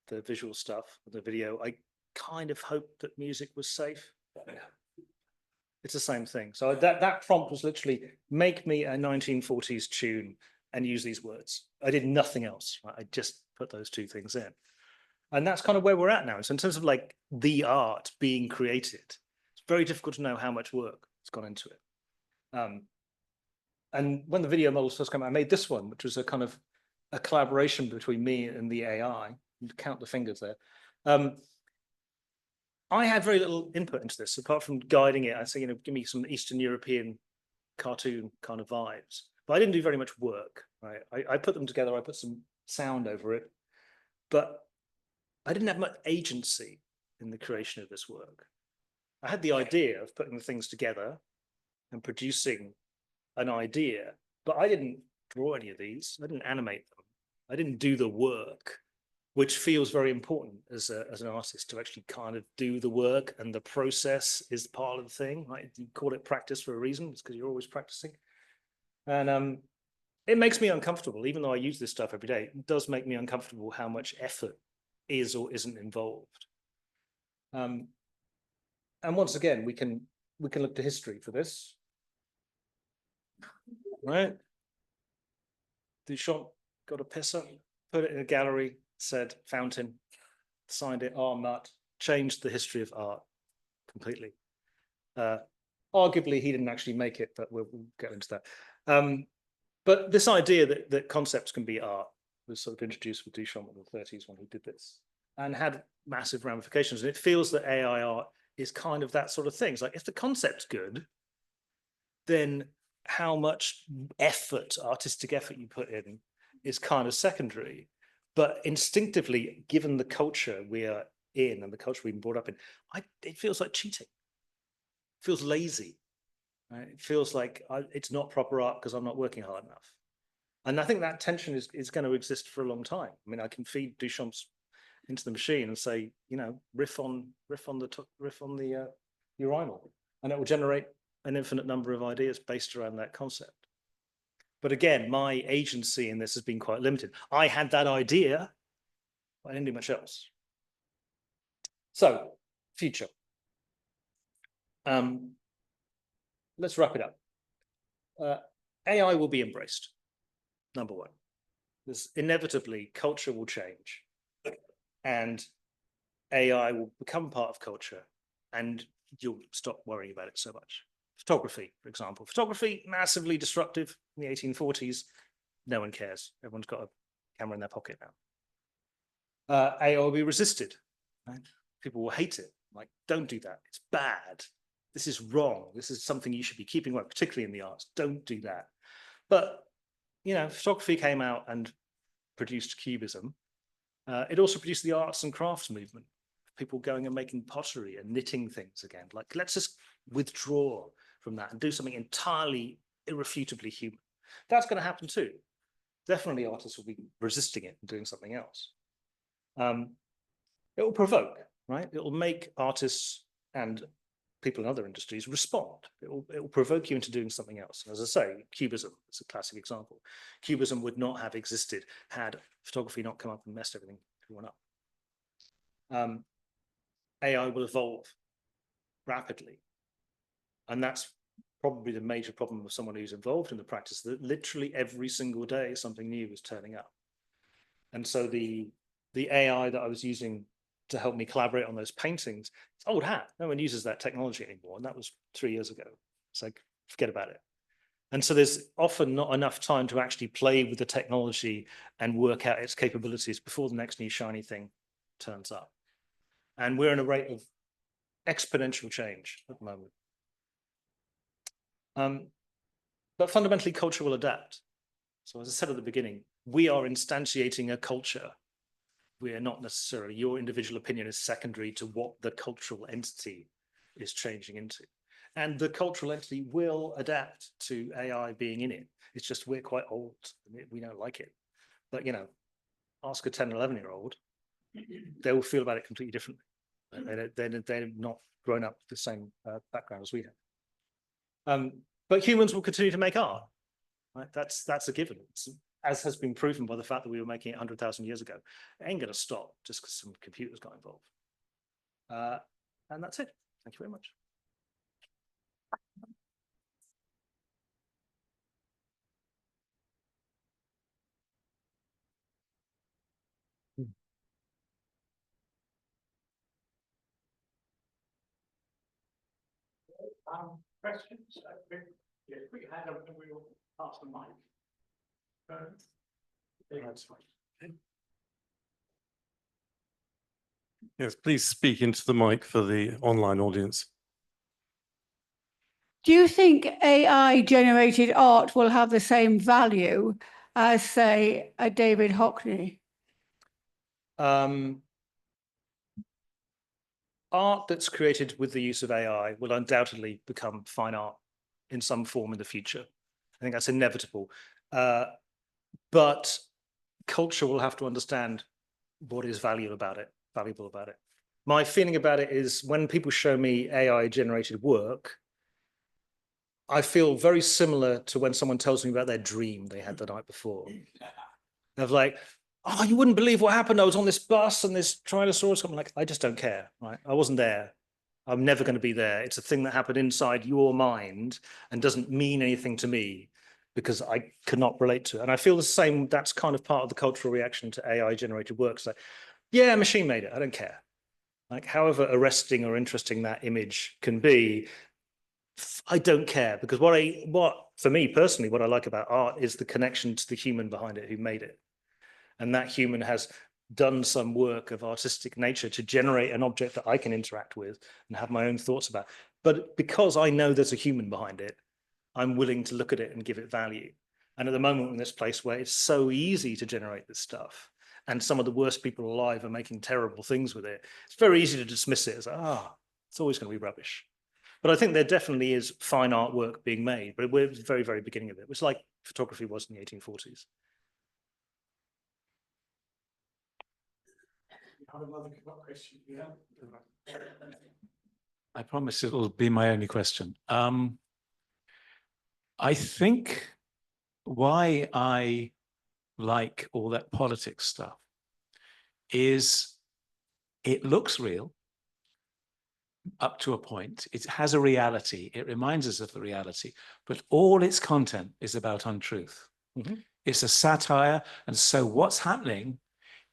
the visual stuff, the video. I kind of hoped that music was safe. It's the same thing. So that prompt was literally, make me a 1940s tune and use these words. I did nothing else. Right? I just put those two things in. And that's kind of where we're at now. So in terms of like the art being created, it's very difficult to know how much work has gone into it. And when the video models first came out, I made this one, which was a kind of a collaboration between me and the AI. You count the fingers there. I had very little input into this, apart from guiding it. I say, give me some Eastern European cartoon kind of vibes. But I didn't do very much work, right? I put them together, I put some sound over it, but I didn't have much agency in the creation of this work. I had the idea of putting the things together and producing an idea, but I didn't draw any of these. I didn't animate them. I didn't do the work, which feels very important as an artist, to actually kind of do the work, and the process is part of the thing, right? You call it practice for a reason. It's because you're always practicing. And it makes me uncomfortable, even though I use this stuff every day. It does make me uncomfortable how much effort is or isn't involved. And once again, we can look to history for this, right? Duchamp got a pisser, put it in a gallery, said fountain, signed it, R. Mutt, changed the history of art completely. Arguably, he didn't actually make it, but we'll get into that. But this idea that concepts can be art was sort of introduced with Duchamp in the 30s when he did this, and had massive ramifications. And it feels that AI art is kind of that sort of thing. It's like, if the concept's good, then how much effort, artistic effort you put in is kind of secondary. But instinctively, given the culture we are in and the culture we've been brought up in, it feels like cheating. It feels lazy. Right? It feels like it's not proper art because I'm not working hard enough. And I think that tension is going to exist for a long time. I mean, I can feed Duchamp's into the machine and say, you know, riff on the urinal, and it will generate an infinite number of ideas based around that concept. But again, my agency in this has been quite limited. I had that idea, but I didn't do much else. So, future. Let's wrap it up. AI will be embraced, number one. There's inevitably culture will change, and AI will become part of culture, and you'll stop worrying about it so much. Photography, for example. Photography, massively disruptive in the 1840s. No one cares. Everyone's got a camera in their pocket now. AI will be resisted. Right? People will hate it. Like, don't do that. It's bad. This is wrong. This is something you should be keeping away, particularly in the arts. Don't do that. But, you know, photography came out and produced Cubism. It also produced the arts and crafts movement. People going and making pottery and knitting things again. Like, let's just withdraw from that and do something entirely irrefutably human. That's going to happen too. Definitely artists will be resisting it and doing something else. It will provoke, right? It will make artists and people in other industries respond. It will provoke you into doing something else. And as I say, Cubism is a classic example. Cubism would not have existed had photography not come up and messed everyone up. AI will evolve rapidly. And that's probably the major problem of someone who's involved in the practice, that literally every single day something new is turning up. And so the AI that I was using to help me collaborate on those paintings, it's old hat. No one uses that technology anymore. And that was 3 years ago. It's like, forget about it. And so there's often not enough time to actually play with the technology and work out its capabilities before the next new shiny thing turns up. And we're in a rate of exponential change at the moment. But fundamentally, culture will adapt. So as I said at the beginning, we are instantiating a culture. We are not necessarily, your individual opinion is secondary to what the cultural entity is changing into. And the cultural entity will adapt to AI being in it. It's just we're quite old and we don't like it. But, you know, ask a 10, 11-year-old, they will feel about it completely differently. They're not grown up with the same background as we have. But humans will continue to make art. Right? That's a given. As has been proven by the fact that we were making it 100,000 years ago. It ain't going to stop just because some computers got involved. And that's it. Thank you very much. Questions? Yes, we had and we will pass the mic. That's fine. Yes, please speak into the mic for the online audience. Do you think AI-generated art will have the same value as, say, a David Hockney? Art that's created with the use of AI will undoubtedly become fine art in some form in the future. I think that's inevitable. But culture will have to understand what is valuable about it. My feeling about it is when people show me AI-generated work, I feel very similar to when someone tells me about their dream they had the night before. Of like, oh, you wouldn't believe what happened. I was on this bus and this Tyrannosaurus. I'm like, I just don't care, right? I wasn't there. I'm never going to be there. It's a thing that happened inside your mind and doesn't mean anything to me because I could not relate to it. And I feel the same. That's kind of part of the cultural reaction to AI-generated work. It's like, yeah, machine made it. I don't care. Like, however arresting or interesting that image can be, I don't care, because for me personally, what I like about art is the connection to the human behind it who made it. And that human has done some work of artistic nature to generate an object that I can interact with and have my own thoughts about. But because I know there's a human behind it, I'm willing to look at it and give it value. And at the moment, we're in this place where it's so easy to generate this stuff, and some of the worst people alive are making terrible things with it, it's very easy to dismiss it as, it's always going to be rubbish. But I think there definitely is fine artwork being made, but we're at the very, very beginning of it. It's like photography was in the 1840s. Have another question. Yeah. I promise it'll be my only question. I think why I like all that politics stuff is it looks real up to a point. It has a reality. It reminds us of the reality, but all its content is about untruth. Mm-hmm. It's a satire. And so what's happening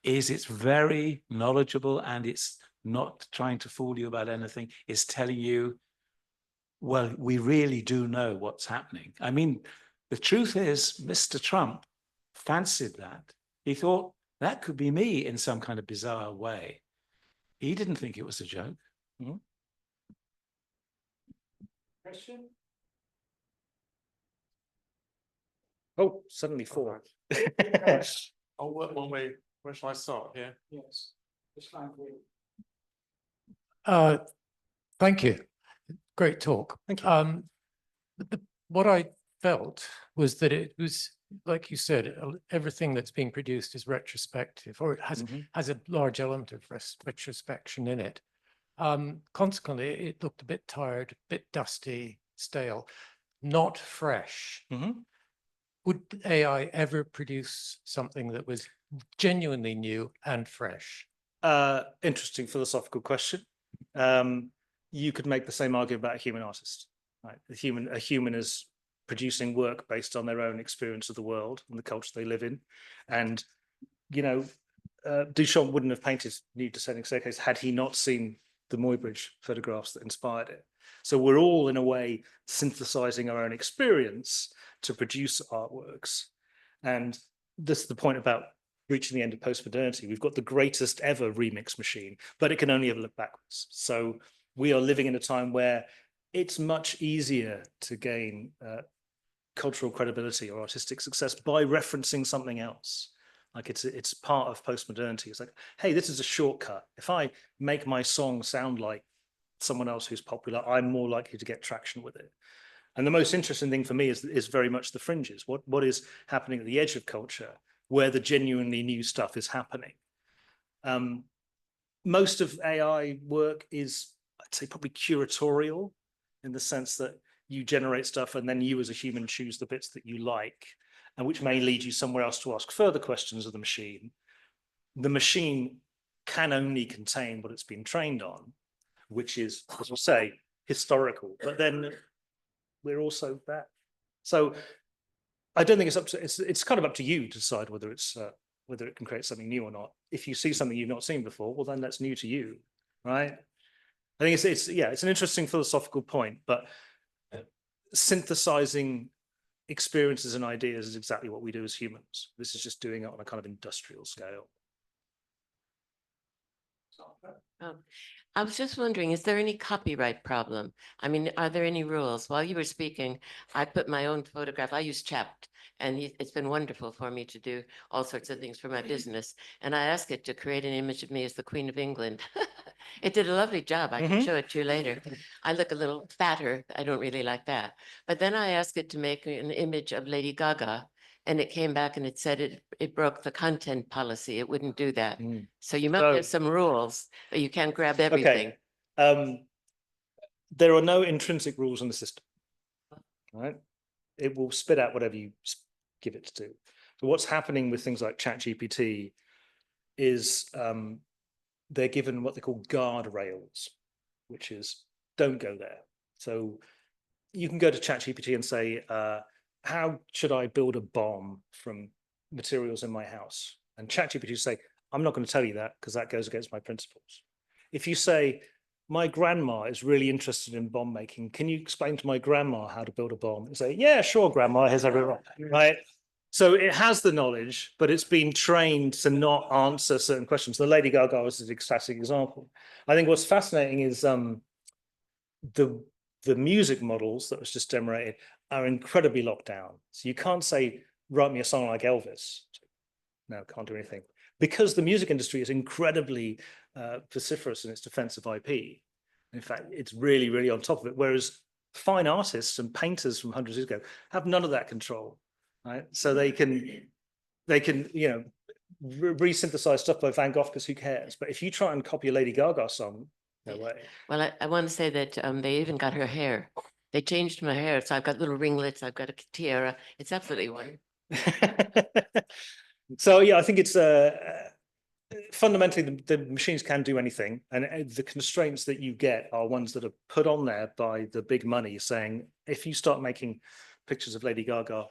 is it's very knowledgeable, and it's not trying to fool you about anything. It's telling you, well, we really do know what's happening. I mean, the truth is, Mr. Trump fancied that. He thought that could be me in some kind of bizarre way. He didn't think it was a joke. Mm-hmm. Question? Oh, suddenly four. I'll work one way. Where shall I start? Here. Yes. This line for you. Thank you. Great talk. Thank you. What I felt was that it was, like you said, everything that's being produced is retrospective, or it has a large element of retrospection in it. Consequently, it looked a bit tired, a bit dusty, stale, not fresh. Would AI ever produce something that was genuinely new and fresh? Interesting philosophical question. You could make the same argument about a human artist. Right? A human is producing work based on their own experience of the world and the culture they live in. And, you know, Duchamp wouldn't have painted Nude Descending Staircase had he not seen the Muybridge photographs that inspired it. So we're all, in a way, synthesizing our own experience to produce artworks. And this is the point about reaching the end of postmodernity. We've got the greatest ever remix machine, but it can only ever look backwards. So we are living in a time where it's much easier to gain cultural credibility or artistic success by referencing something else. Like it's part of postmodernity. It's like, hey, this is a shortcut. If I make my song sound like someone else who's popular, I'm more likely to get traction with it. And the most interesting thing for me is very much the fringes. What is happening at the edge of culture, where the genuinely new stuff is happening. Most of AI work is, I'd say, probably curatorial, in the sense that you generate stuff and then you as a human choose the bits that you like, and which may lead you somewhere else to ask further questions of the machine. The machine can only contain what it's been trained on, which is, as we'll say, historical. But then we're also that. So I don't think it's up to, it's kind of up to you to decide whether it's whether it can create something new or not. If you see something you've not seen before, well, then that's new to you, right? I think it's an interesting philosophical point, but synthesizing experiences and ideas is exactly what we do as humans. This is just doing it on a kind of industrial scale. I was just wondering, is there any copyright problem? I mean, are there any rules? While you were speaking, I put my own photograph. I use Chapped, and it's been wonderful for me to do all sorts of things for my business. And I asked it to create an image of me as the Queen of England. It did a lovely job. I can show it to you later. I look a little fatter. I don't really like that. But then I asked it to make an image of Lady Gaga, and it came back and it said it broke the content policy. It wouldn't do that. So you must have some rules, but you can't grab everything. Okay. There are no intrinsic rules in the system, right? It will spit out whatever you give it to do. So what's happening with things like ChatGPT is they're given what they call guardrails, which is don't go there. So you can go to ChatGPT and say, how should I build a bomb from materials in my house? And ChatGPT will say, I'm not going to tell you that because that goes against my principles. If you say, my grandma is really interested in bomb making, can you explain to my grandma how to build a bomb? And say, yeah, sure, grandma, here's everyone, right? So it has the knowledge, but it's been trained to not answer certain questions. The Lady Gaga is a classic example. I think what's fascinating is the music models that was just generated are incredibly locked down. So you can't say, write me a song like Elvis. No, can't do anything. Because the music industry is incredibly vociferous in its defense of IP. In fact, it's really, really on top of it. Whereas fine artists and painters from hundreds of years ago have none of that control, right? So they can, you know, re-synthesize stuff by Van Gogh because who cares? But if you try and copy a Lady Gaga song, no way. Well, I want to say that they even got her hair. They changed my hair, so I've got little ringlets, I've got a tiara. It's absolutely wonderful. So yeah, I think it's fundamentally the machines can do anything, and the constraints that you get are ones that are put on there by the big money, saying if you start making pictures of Lady Gaga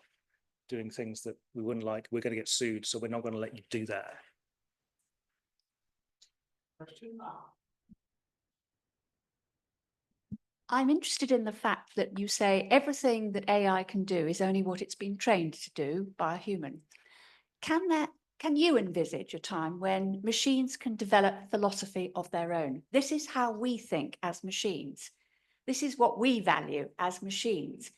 doing things that we wouldn't like, we're going to get sued, so we're not going to let you do that. I'm interested in the fact that you say everything that AI can do is only what it's been trained to do by a human. Can you envisage a time when machines can develop philosophy of their own? This is how we think as machines. This is what we value as machines,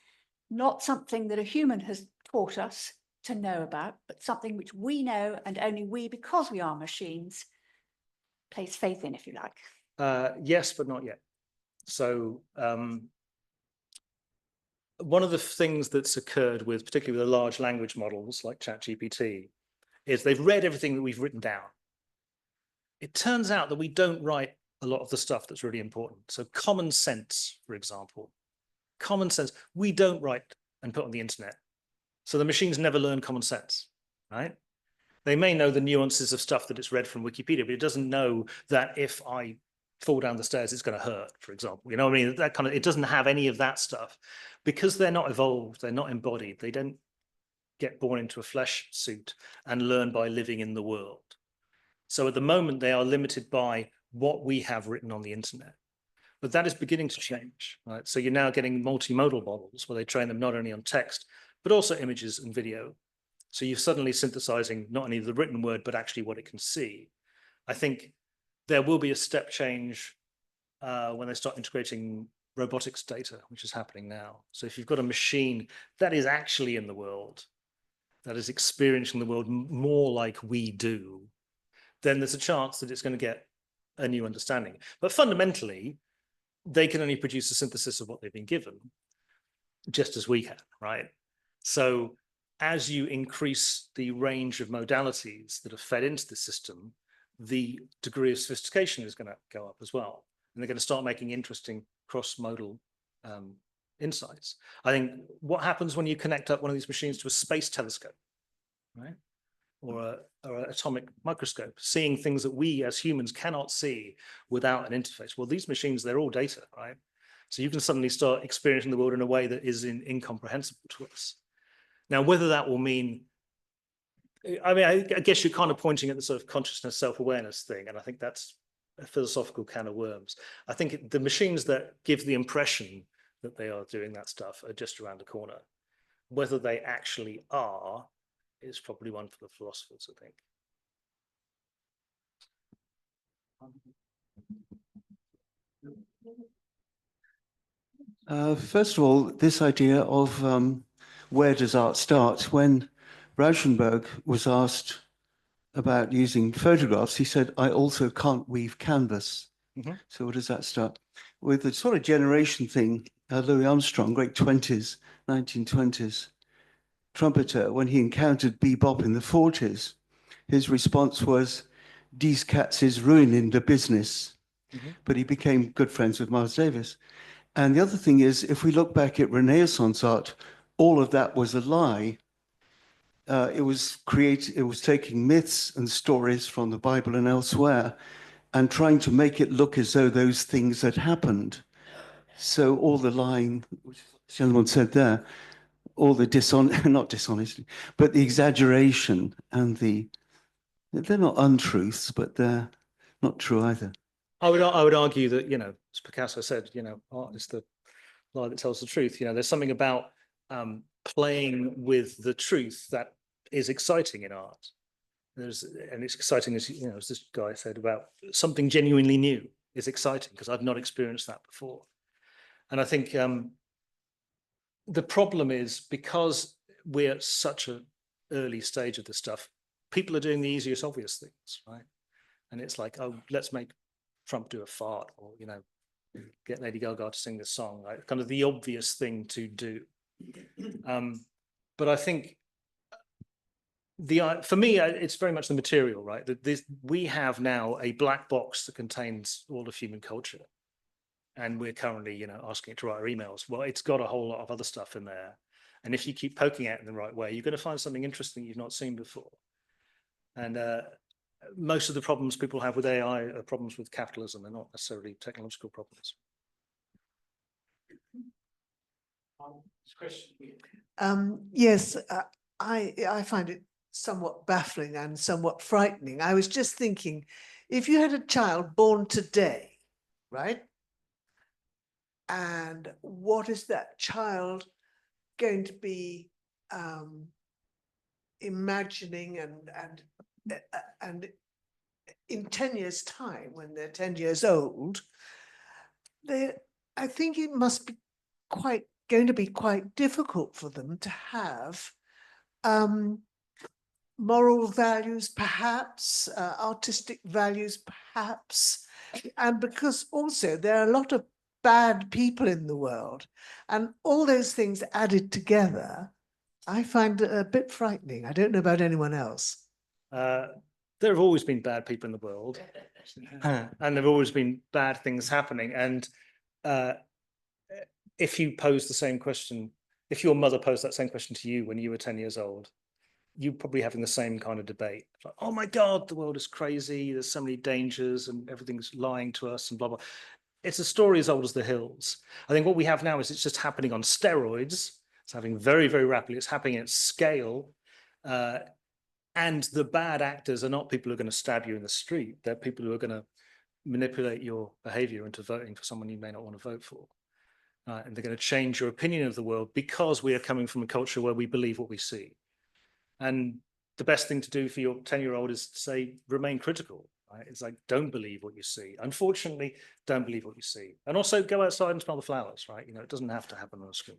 not something that a human has taught us to know about, but something which we know and only we, because we are machines, place faith in, if you like. Yes, but not yet. So one of the things that's occurred with, particularly with the large language models like ChatGPT, is they've read everything that we've written down. It turns out that we don't write a lot of the stuff that's really important. So common sense, for example, common sense, we don't write and put on the internet. So the machines never learn common sense, right? They may know the nuances of stuff that it's read from Wikipedia, but it doesn't know that if I fall down the stairs, it's going to hurt, for example. You know what I mean? That kind of, it doesn't have any of that stuff because they're not evolved, they're not embodied, they don't get born into a flesh suit and learn by living in the world. So at the moment, they are limited by what we have written on the internet. But that is beginning to change, right? So you're now getting multimodal models where they train them not only on text, but also images and video. So you're suddenly synthesizing not only the written word, but actually what it can see. I think there will be a step change when they start integrating robotics data, which is happening now. So if you've got a machine that is actually in the world, that is experiencing the world more like we do, then there's a chance that it's going to get a new understanding. But fundamentally, they can only produce a synthesis of what they've been given, just as we can, right? So as you increase the range of modalities that are fed into the system, the degree of sophistication is going to go up as well. And they're going to start making interesting cross-modal insights. I think what happens when you connect up one of these machines to a space telescope, right? Or an atomic microscope, seeing things that we as humans cannot see without an interface. Well, these machines, they're all data, right? So you can suddenly start experiencing the world in a way that is incomprehensible to us. Now, whether that will mean, I mean, I guess you're kind of pointing at the sort of consciousness, self-awareness thing, and I think that's a philosophical can of worms. I think the machines that give the impression that they are doing that stuff are just around the corner. Whether they actually are is probably one for the philosophers, I think. First of all, this idea of where does art start? When Rauschenberg was asked about using photographs, he said, I also can't weave canvas. So where does that start? With the sort of generation thing, Louis Armstrong, great 20s, 1920s, trumpeter, when he encountered bebop in the 40s, his response was, "These cats is ruining the business." But he became good friends with Miles Davis. And the other thing is, if we look back at Renaissance art, all of that was a lie. It was taking myths and stories from the Bible and elsewhere and trying to make it look as though those things had happened. So all the lying, which the gentleman said there, all the not dishonesty, but the exaggeration and they're not untruths, but they're not true either. I would argue that, you know, as Picasso said, you know, art is the lie that tells the truth. You know, there's something about playing with the truth that is exciting in art. And it's exciting, as you know, as this guy said, about something genuinely new is exciting because I've not experienced that before. And I think the problem is because we're at such an early stage of this stuff, people are doing the easiest, obvious things, right? And it's like, oh, let's make Trump do a fart, or, you know, get Lady Gaga to sing this song, right? Kind of the obvious thing to do. But I think for me, it's very much the material, right? That we have now a black box that contains all of human culture, and we're currently, you know, asking it to write our emails. Well, it's got a whole lot of other stuff in there, and if you keep poking at it in the right way, you're going to find something interesting you've not seen before. And most of the problems people have with AI are problems with capitalism. They're not necessarily technological problems. Yes, I find it somewhat baffling and somewhat frightening. I was just thinking, if you had a child born today, right? And what is that child going to be imagining and in 10 years' time, when they're 10 years old, I think it must be going to be quite difficult for them to have moral values, perhaps, artistic values, perhaps, and because also there are a lot of bad people in the world, and all those things added together, I find it a bit frightening. I don't know about anyone else. There have always been bad people in the world, and there have always been bad things happening. And if you pose the same question, if your mother posed that same question to you when you were 10 years old, you're probably having the same kind of debate. Like, oh my God, the world is crazy. There's so many dangers and everything's lying to us and blah, blah. It's a story as old as the hills. I think what we have now is it's just happening on steroids. It's happening very, very rapidly. It's happening at scale. And the bad actors are not people who are going to stab you in the street. They're people who are going to manipulate your behavior into voting for someone you may not want to vote for. And they're going to change your opinion of the world because we are coming from a culture where we believe what we see. And the best thing to do for your 10-year-old is to say, remain critical. Right? It's like, don't believe what you see. Unfortunately, don't believe what you see. And also go outside and smell the flowers, right? You know, it doesn't have to happen on a screen.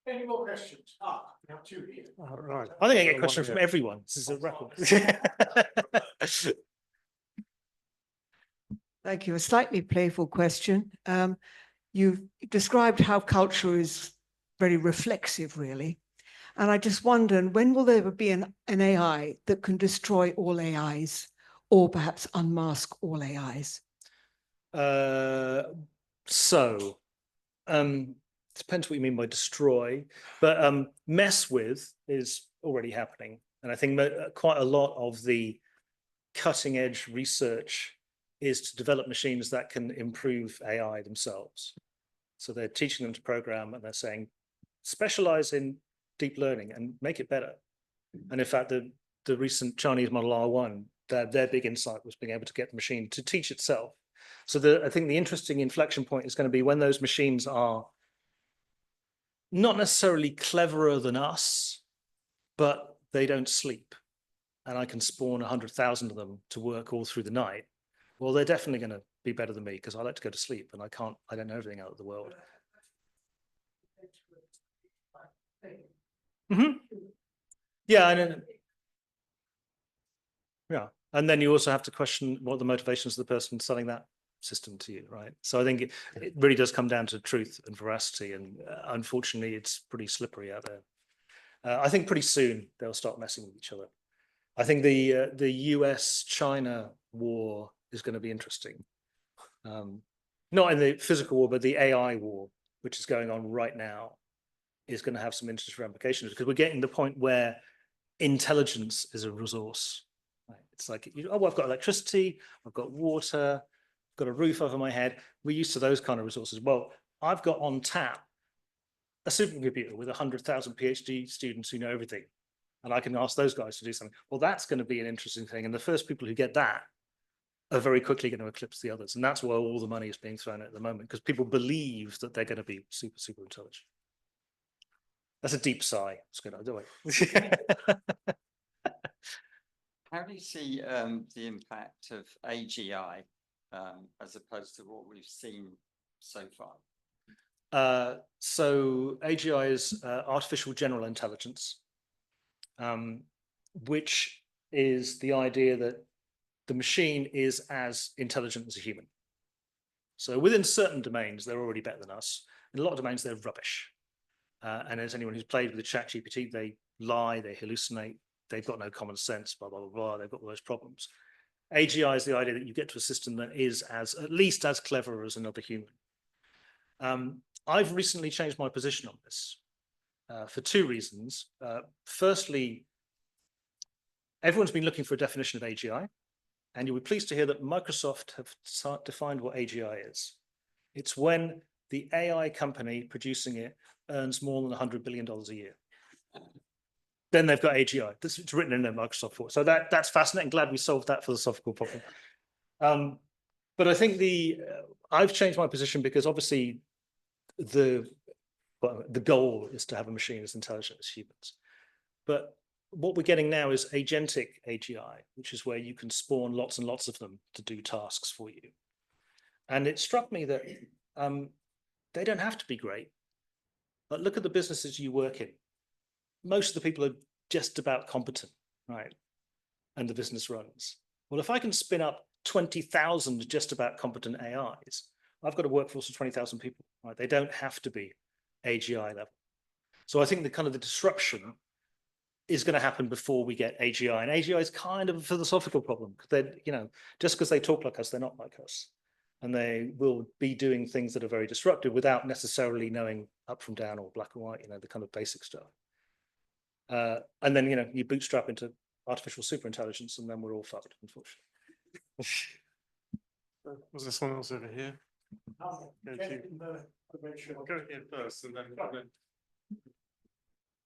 Any more questions? We have two here. All right. I think I get questions from everyone. This is a record. Thank you. A slightly playful question. You've described how culture is very reflexive, really. And I just wonder, when will there ever be an AI that can destroy all AIs, or perhaps unmask all AIs? Depends what you mean by destroy, but mess with is already happening. And I think quite a lot of the cutting edge research is to develop machines that can improve AI themselves. So they're teaching them to program, and they're saying, specialize in deep learning and make it better. And in fact, the recent Chinese model R1, their big insight was being able to get the machine to teach itself. So I think the interesting inflection point is going to be when those machines are not necessarily cleverer than us, but they don't sleep. And I can spawn 100,000 of them to work all through the night. Well, they're definitely going to be better than me because I like to go to sleep and I don't know everything out of the world. Mm-hmm. Yeah, and then you also have to question what the motivations of the person selling that system to you, right? So I think it really does come down to truth and veracity, and unfortunately, it's pretty slippery out there. I think pretty soon they'll start messing with each other. I think the US-China war is going to be interesting. Not in the physical war, but the AI war, which is going on right now, is going to have some interesting ramifications because we're getting to the point where intelligence is a resource. Right? It's like, oh, I've got electricity, I've got water, I've got a roof over my head. We're used to those kind of resources. Well, I've got on tap a supercomputer with 100,000 PhD students who know everything. And I can ask those guys to do something. Well, that's going to be an interesting thing. And the first people who get that are very quickly going to eclipse the others. And that's where all the money is being thrown at the moment, because people believe that they're going to be super, super intelligent. That's a deep sigh. It's good. I'll do it. How do you see the impact of AGI as opposed to what we've seen so far? So AGI is artificial general intelligence, which is the idea that the machine is as intelligent as a human. So within certain domains, they're already better than us. In a lot of domains, they're rubbish. And as anyone who's played with the ChatGPT, they lie, they hallucinate, they've got no common sense, blah, blah, blah, blah. They've got all those problems. AGI is the idea that you get to a system that is at least as clever as another human. I've recently changed my position on this for two reasons. Firstly, everyone's been looking for a definition of AGI, and you'll be pleased to hear that Microsoft have defined what AGI is. It's when the AI company producing it earns more than $100 billion a year. Then they've got AGI. It's written in their Microsoft for. So that's fascinating. Glad we solved that philosophical problem. But I think I've changed my position because obviously the goal is to have a machine as intelligent as humans. But what we're getting now is agentic AGI, which is where you can spawn lots and lots of them to do tasks for you. And it struck me that they don't have to be great. But look at the businesses you work in. Most of the people are just about competent, right? And the business runs. Well, if I can spin up 20,000 just about competent AIs, I've got a workforce of 20,000 people, right? They don't have to be AGI level. So I think the disruption is going to happen before we get AGI. And AGI is kind of a philosophical problem. Just because they talk like us, they're not like us. And they will be doing things that are very disruptive without necessarily knowing up from down or black and white, the kind of basic stuff. And then, you bootstrap into artificial superintelligence and then we're all fucked, unfortunately. Was there someone else over here? I'll Go get to- in the picture. I'll go here first and then.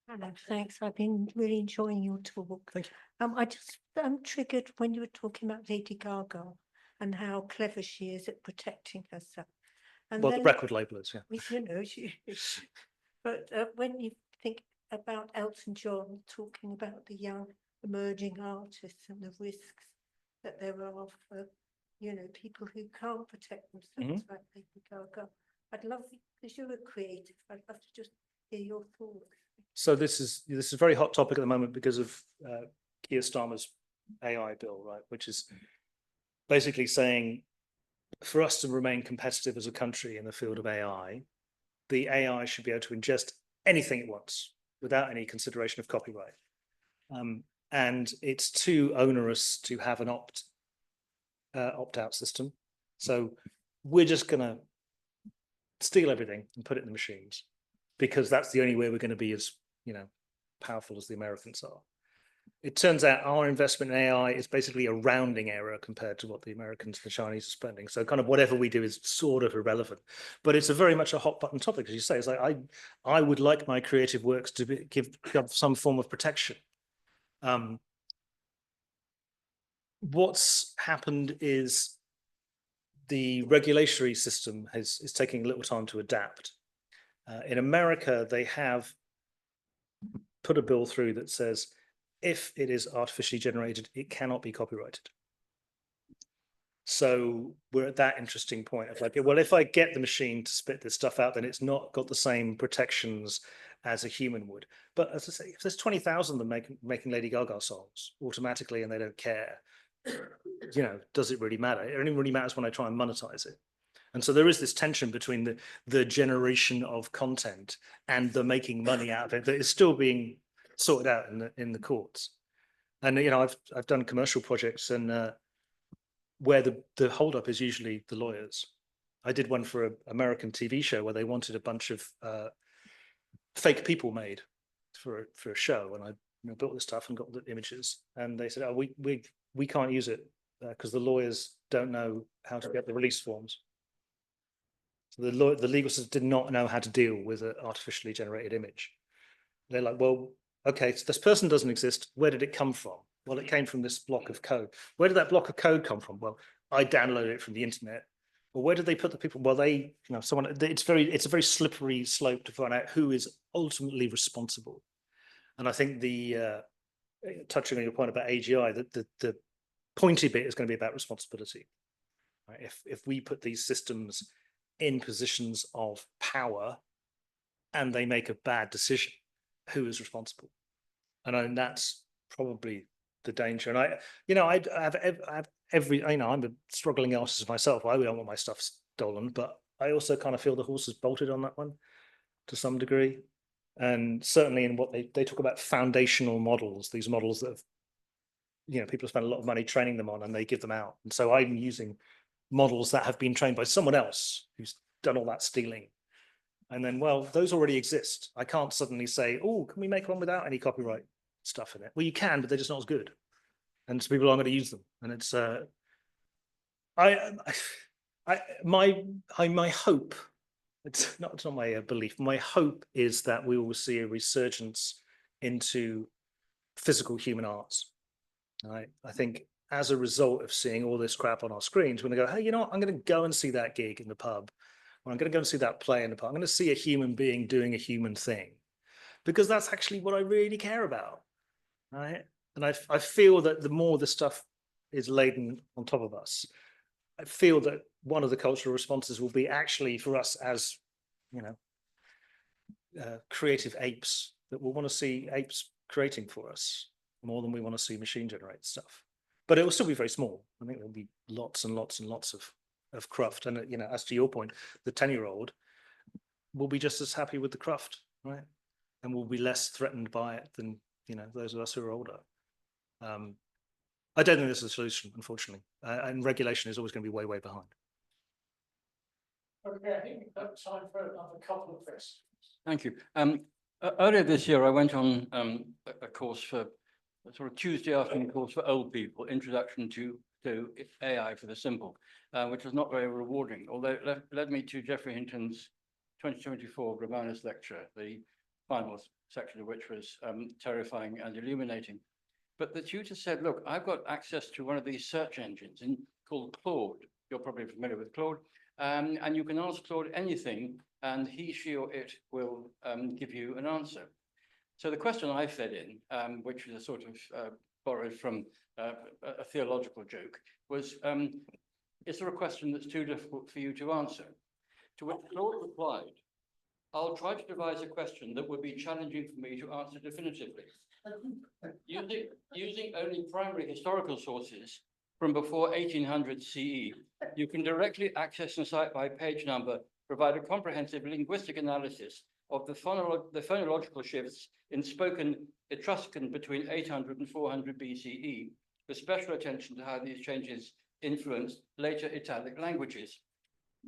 Hello, thanks. I've been really enjoying your talk. Thank you. I just triggered when you were talking about Lady Gaga and how clever she is at protecting herself. And Well, then, the record labelers, yeah. But when you think about Elton John talking about the young emerging artists and the risks that there are for, people who can't protect themselves like Lady Gaga, I'd love, because you're a creative, I'd love to just hear your thoughts. So this is a very hot topic at the moment because of Keir Starmer's AI bill, right? Which is basically saying for us to remain competitive as a country in the field of AI, the AI should be able to ingest anything it wants without any consideration of copyright. And it's too onerous to have an opt-out system. So we're just going to steal everything and put it in the machines because that's the only way we're going to be as, powerful as the Americans are. It turns out our investment in AI is basically a rounding error compared to what the Americans and the Chinese are spending. So kind of whatever we do is sort of irrelevant, but it's a very much a hot button topic, as you say. It's like I would like my creative works to give some form of protection. What's happened is the regulatory system is taking a little time to adapt. In America, they have put a bill through that says if it is artificially generated, it cannot be copyrighted. So we're at that interesting point of like, well, if I get the machine to spit this stuff out, then it's not got the same protections as a human would. But as I say, if there's 20,000 of them making Lady Gaga songs automatically and they don't care, does it really matter? It only really matters when I try and monetize it. And so there is this tension between the generation of content and the making money out of it that is still being sorted out in the courts. And I've done commercial projects and where the holdup is usually the lawyers. I did one for an American TV show where they wanted a bunch of fake people made for a show, and I built this stuff and got the images, and they said, "Oh, we can't use it because the lawyers don't know how to get the release forms." So the legal system did not know how to deal with an artificially generated image. They're like, well, okay, so this person doesn't exist. Where did it come from? Well, it came from this block of code. Where did that block of code come from? Well, I downloaded it from the internet Well, where did they put the people? Well, it's a very slippery slope to find out who is ultimately responsible. And I think touching on your point about AGI, the pointy bit is going to be about responsibility. Right? If we put these systems in positions of power and they make a bad decision, who is responsible? And that's probably the danger. And I have every, I'm a struggling artist myself. I don't want my stuff stolen, but I also kind of feel the horse is bolted on that one to some degree. And certainly in what they talk about foundational models, these models that have, people spend a lot of money training them on and they give them out. And so I'm using models that have been trained by someone else who's done all that stealing. And then, well, those already exist. I can't suddenly say, oh, can we make one without any copyright stuff in it? Well, you can, but they're just not as good. And so people aren't going to use them. And it's, my hope, it's not my belief, my hope is that we will see a resurgence into physical human arts. Right? I think as a result of seeing all this crap on our screens, we're going to go, hey, you know what? I'm going to go and see that gig in the pub. Or I'm going to go and see that play in the pub. I'm going to see a human being doing a human thing. Because that's actually what I really care about. Right? And I feel that the more the stuff is laden on top of us, I feel that one of the cultural responses will be actually for us as, creative apes, that we'll want to see apes creating for us more than we want to see machine generated stuff. But it will still be very small. I think there'll be lots and lots and lots of craft. And, as to your point, the 10-year-old will be just as happy with the craft, right? And will be less threatened by it than, those of us who are older. I don't think this is a solution, unfortunately. And regulation is always going to be way, way behind. Okay, I think we've got time for another couple of questions. Thank you. Earlier this year, I went on a course for a sort of Tuesday afternoon course for old people, Introduction to AI for the Simple, which was not very rewarding, although it led me to Geoffrey Hinton's 2024 Romanus lecture, the final section of which was terrifying and illuminating. But the tutor said, look, I've got access to one of these search engines called Claude. You're probably familiar with Claude. And you can ask Claude anything, and he, she, or it will give you an answer. So the question I fed in, which was a sort of borrowed from a theological joke, was, is there a question that's too difficult for you to answer? To which Claude replied, I'll try to devise a question that would be challenging for me to answer definitively. Using only primary historical sources from before 1800 CE, you can directly access and cite by page number, provide a comprehensive linguistic analysis of the phonological shifts in spoken Etruscan between 800 and 400 BCE, with special attention to how these changes influenced later Italic languages.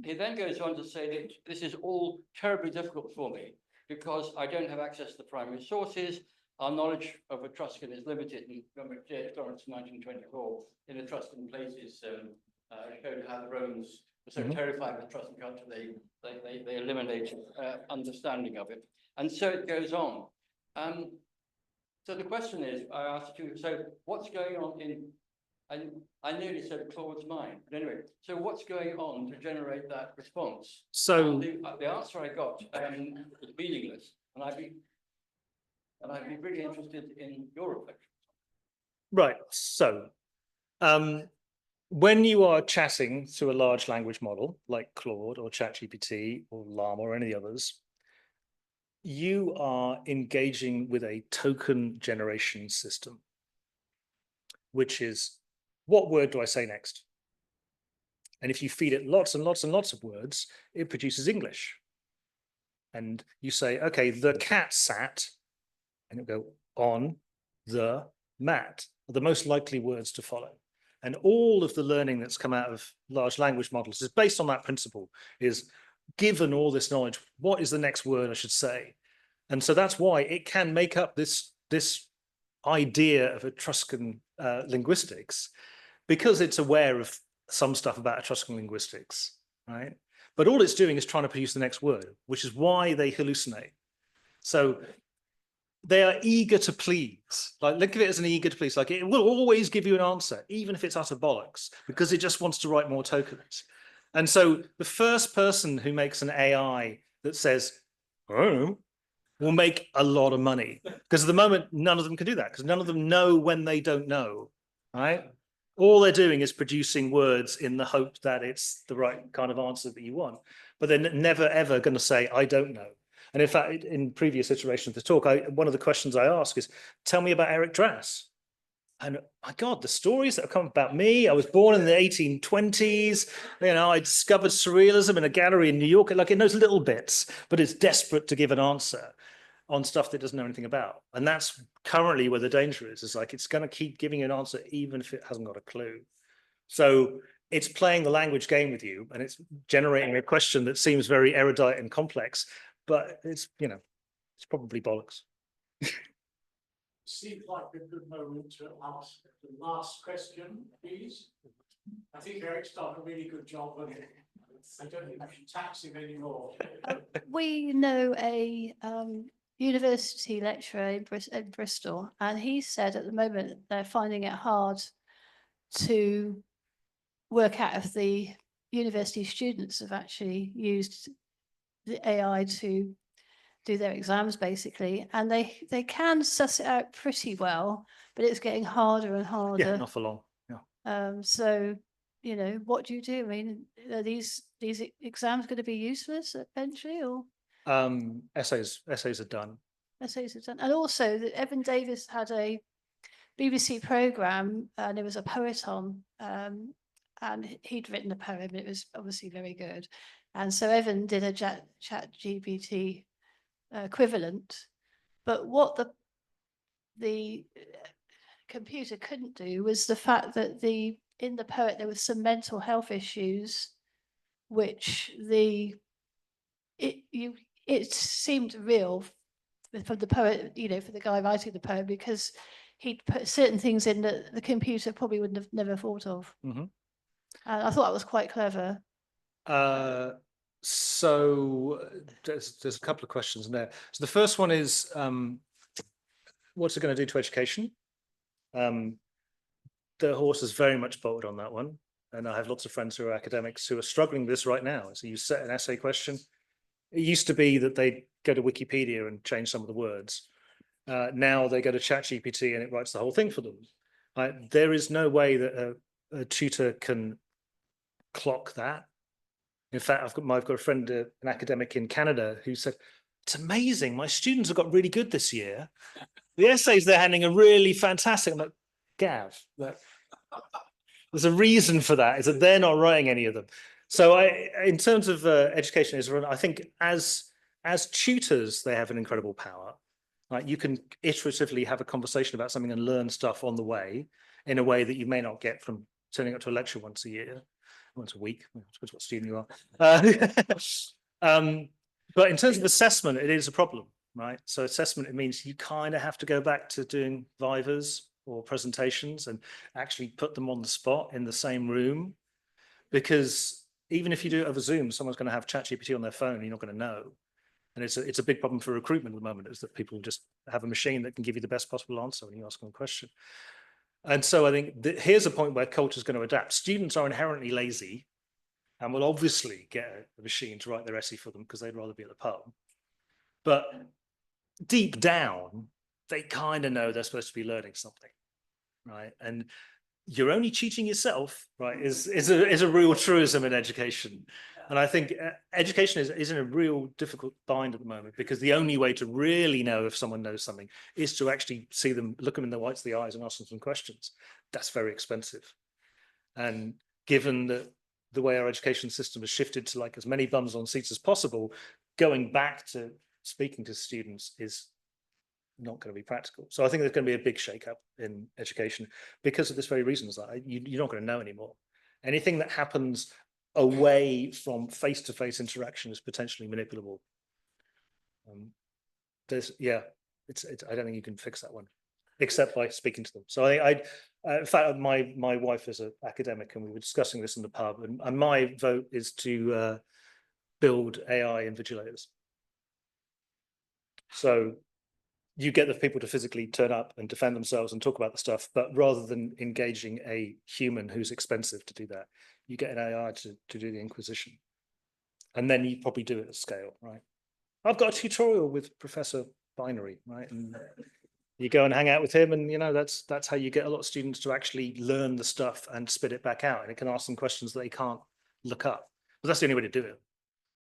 He then goes on to say that this is all terribly difficult for me because I don't have access to the primary sources. Our knowledge of Etruscan is limited, and J.H. Lawrence in 1924 in Etruscan places showed how the Romans were so terrified of the Etruscan culture they eliminated understanding of it, and so it goes on. So the question is, I asked you, so what's going on I nearly said Claude's mind, but anyway, so what's going on to generate that response? So the answer I got was meaningless, and I'd be really interested in your reflection. Right. So when you are chatting to a large language model like Claude or ChatGPT or Llama or any others, you are engaging with a token generation system, which is, what word do I say next? And if you feed it lots and lots and lots of words, it produces English. And you say, okay, the cat sat, and it'll go on the mat, are the most likely words to follow. And all of the learning that's come out of large language models is based on that principle, is given all this knowledge, what is the next word I should say? And so that's why it can make up this idea of Etruscan linguistics, because it's aware of some stuff about Etruscan linguistics, right? But all it's doing is trying to produce the next word, which is why they hallucinate. So they are eager to please. Like, look at it as an eager to please. Like, it will always give you an answer, even if it's utter bollocks, because it just wants to write more tokens. And so the first person who makes an AI that says, I don't know, will make a lot of money. Because at the moment, none of them can do that, because none of them know when they don't know, right? All they're doing is producing words in the hope that it's the right kind of answer that you want. But they're never, ever going to say, I don't know. And in fact, in previous iterations of the talk, one of the questions I ask is, tell me about Eric Drass. And my God, the stories that have come about me. I was born in the 1820s. You know, I discovered surrealism in a gallery in New York. Like, it knows little bits, but it's desperate to give an answer on stuff that it doesn't know anything about. And that's currently where the danger is. It's like it's going to keep giving an answer even if it hasn't got a clue. So it's playing the language game with you, and it's generating a question that seems very erudite and complex, but it's, you know, it's probably bollocks. Seems like a good moment to ask the last question, please. I think Eric's done a really good job of it. I don't think I should tax him anymore. We know a university lecturer in Bristol, and he said at the moment they're finding it hard to work out if the university students have actually used the AI to do their exams, basically, and they can suss it out pretty well, but it's getting harder and harder. Yeah, not for long. Yeah. So, you know, what do you do? I mean, are these exams going to be useless eventually, or? Essays are done. Essays are done, and also that Evan Davis had a BBC program, and there was a poet on, and he'd written a poem. It was obviously very good, and so Evan did a chat GPT equivalent, but what the computer couldn't do was the fact that in the poet there was some mental health issues, which it seemed real from the poet, you know, for the guy writing the poem, because he'd put certain things in that the computer probably wouldn't have never thought of. Mm-hmm. And I thought that was quite clever. So there's a couple of questions in there. So the first one is, what's it going to do to education? The horse is very much bolted on that one. And I have lots of friends who are academics who are struggling with this right now. So you set an essay question. It used to be that they'd go to Wikipedia and change some of the words. Now they go to ChatGPT and it writes the whole thing for them. There is no way that a tutor can clock that. In fact, I've got a friend, an academic in Canada, who said, it's amazing, my students have got really good this year. The essays they're handling are really fantastic. I'm like, Gav, there's a reason for that, is that they're not writing any of them. So in terms of education, I think as tutors, they have an incredible power. You can iteratively have a conversation about something and learn stuff on the way in a way that you may not get from turning up to a lecture once a week. I suppose what student you are. But in terms of assessment, it is a problem, right? So assessment, it means you kind of have to go back to doing vivas or presentations and actually put them on the spot in the same room, because even if you do it over Zoom, someone's going to have ChatGPT on their phone and you're not going to know. And it's a big problem for recruitment at the moment, is that people just have a machine that can give you the best possible answer when you ask them a question. And so I think here's a point where culture is going to adapt. Students are inherently lazy and will obviously get a machine to write their essay for them because they'd rather be at the pub. But deep down, they kind of know they're supposed to be learning something, right? And you're only cheating yourself, right, is a real truism in education. And I think education is in a real difficult bind at the moment, because the only way to really know if someone knows something is to actually see them, look them in the whites of the eyes and ask them some questions. That's very expensive. And given that the way our education system has shifted to like as many bums on seats as possible, going back to speaking to students is not going to be practical. So I think there's going to be a big shake-up in education because of this very reason. That you're not going to know anymore. Anything that happens away from face-to-face interaction is potentially manipulable. I don't think you can fix that one, except by speaking to them. So in fact, my wife is an academic, and we were discussing this in the pub, and my vote is to build AI invigilators. So you get the people to physically turn up and defend themselves and talk about the stuff, but rather than engaging a human who's expensive to do that, you get an AI to do the Inquisition. And then you probably do it at scale, right? I've got a tutorial with Professor Binary, right? And you go and hang out with him, and that's how you get a lot of students to actually learn the stuff and spit it back out. And it can ask them questions that they can't look up. But that's the only way to do it.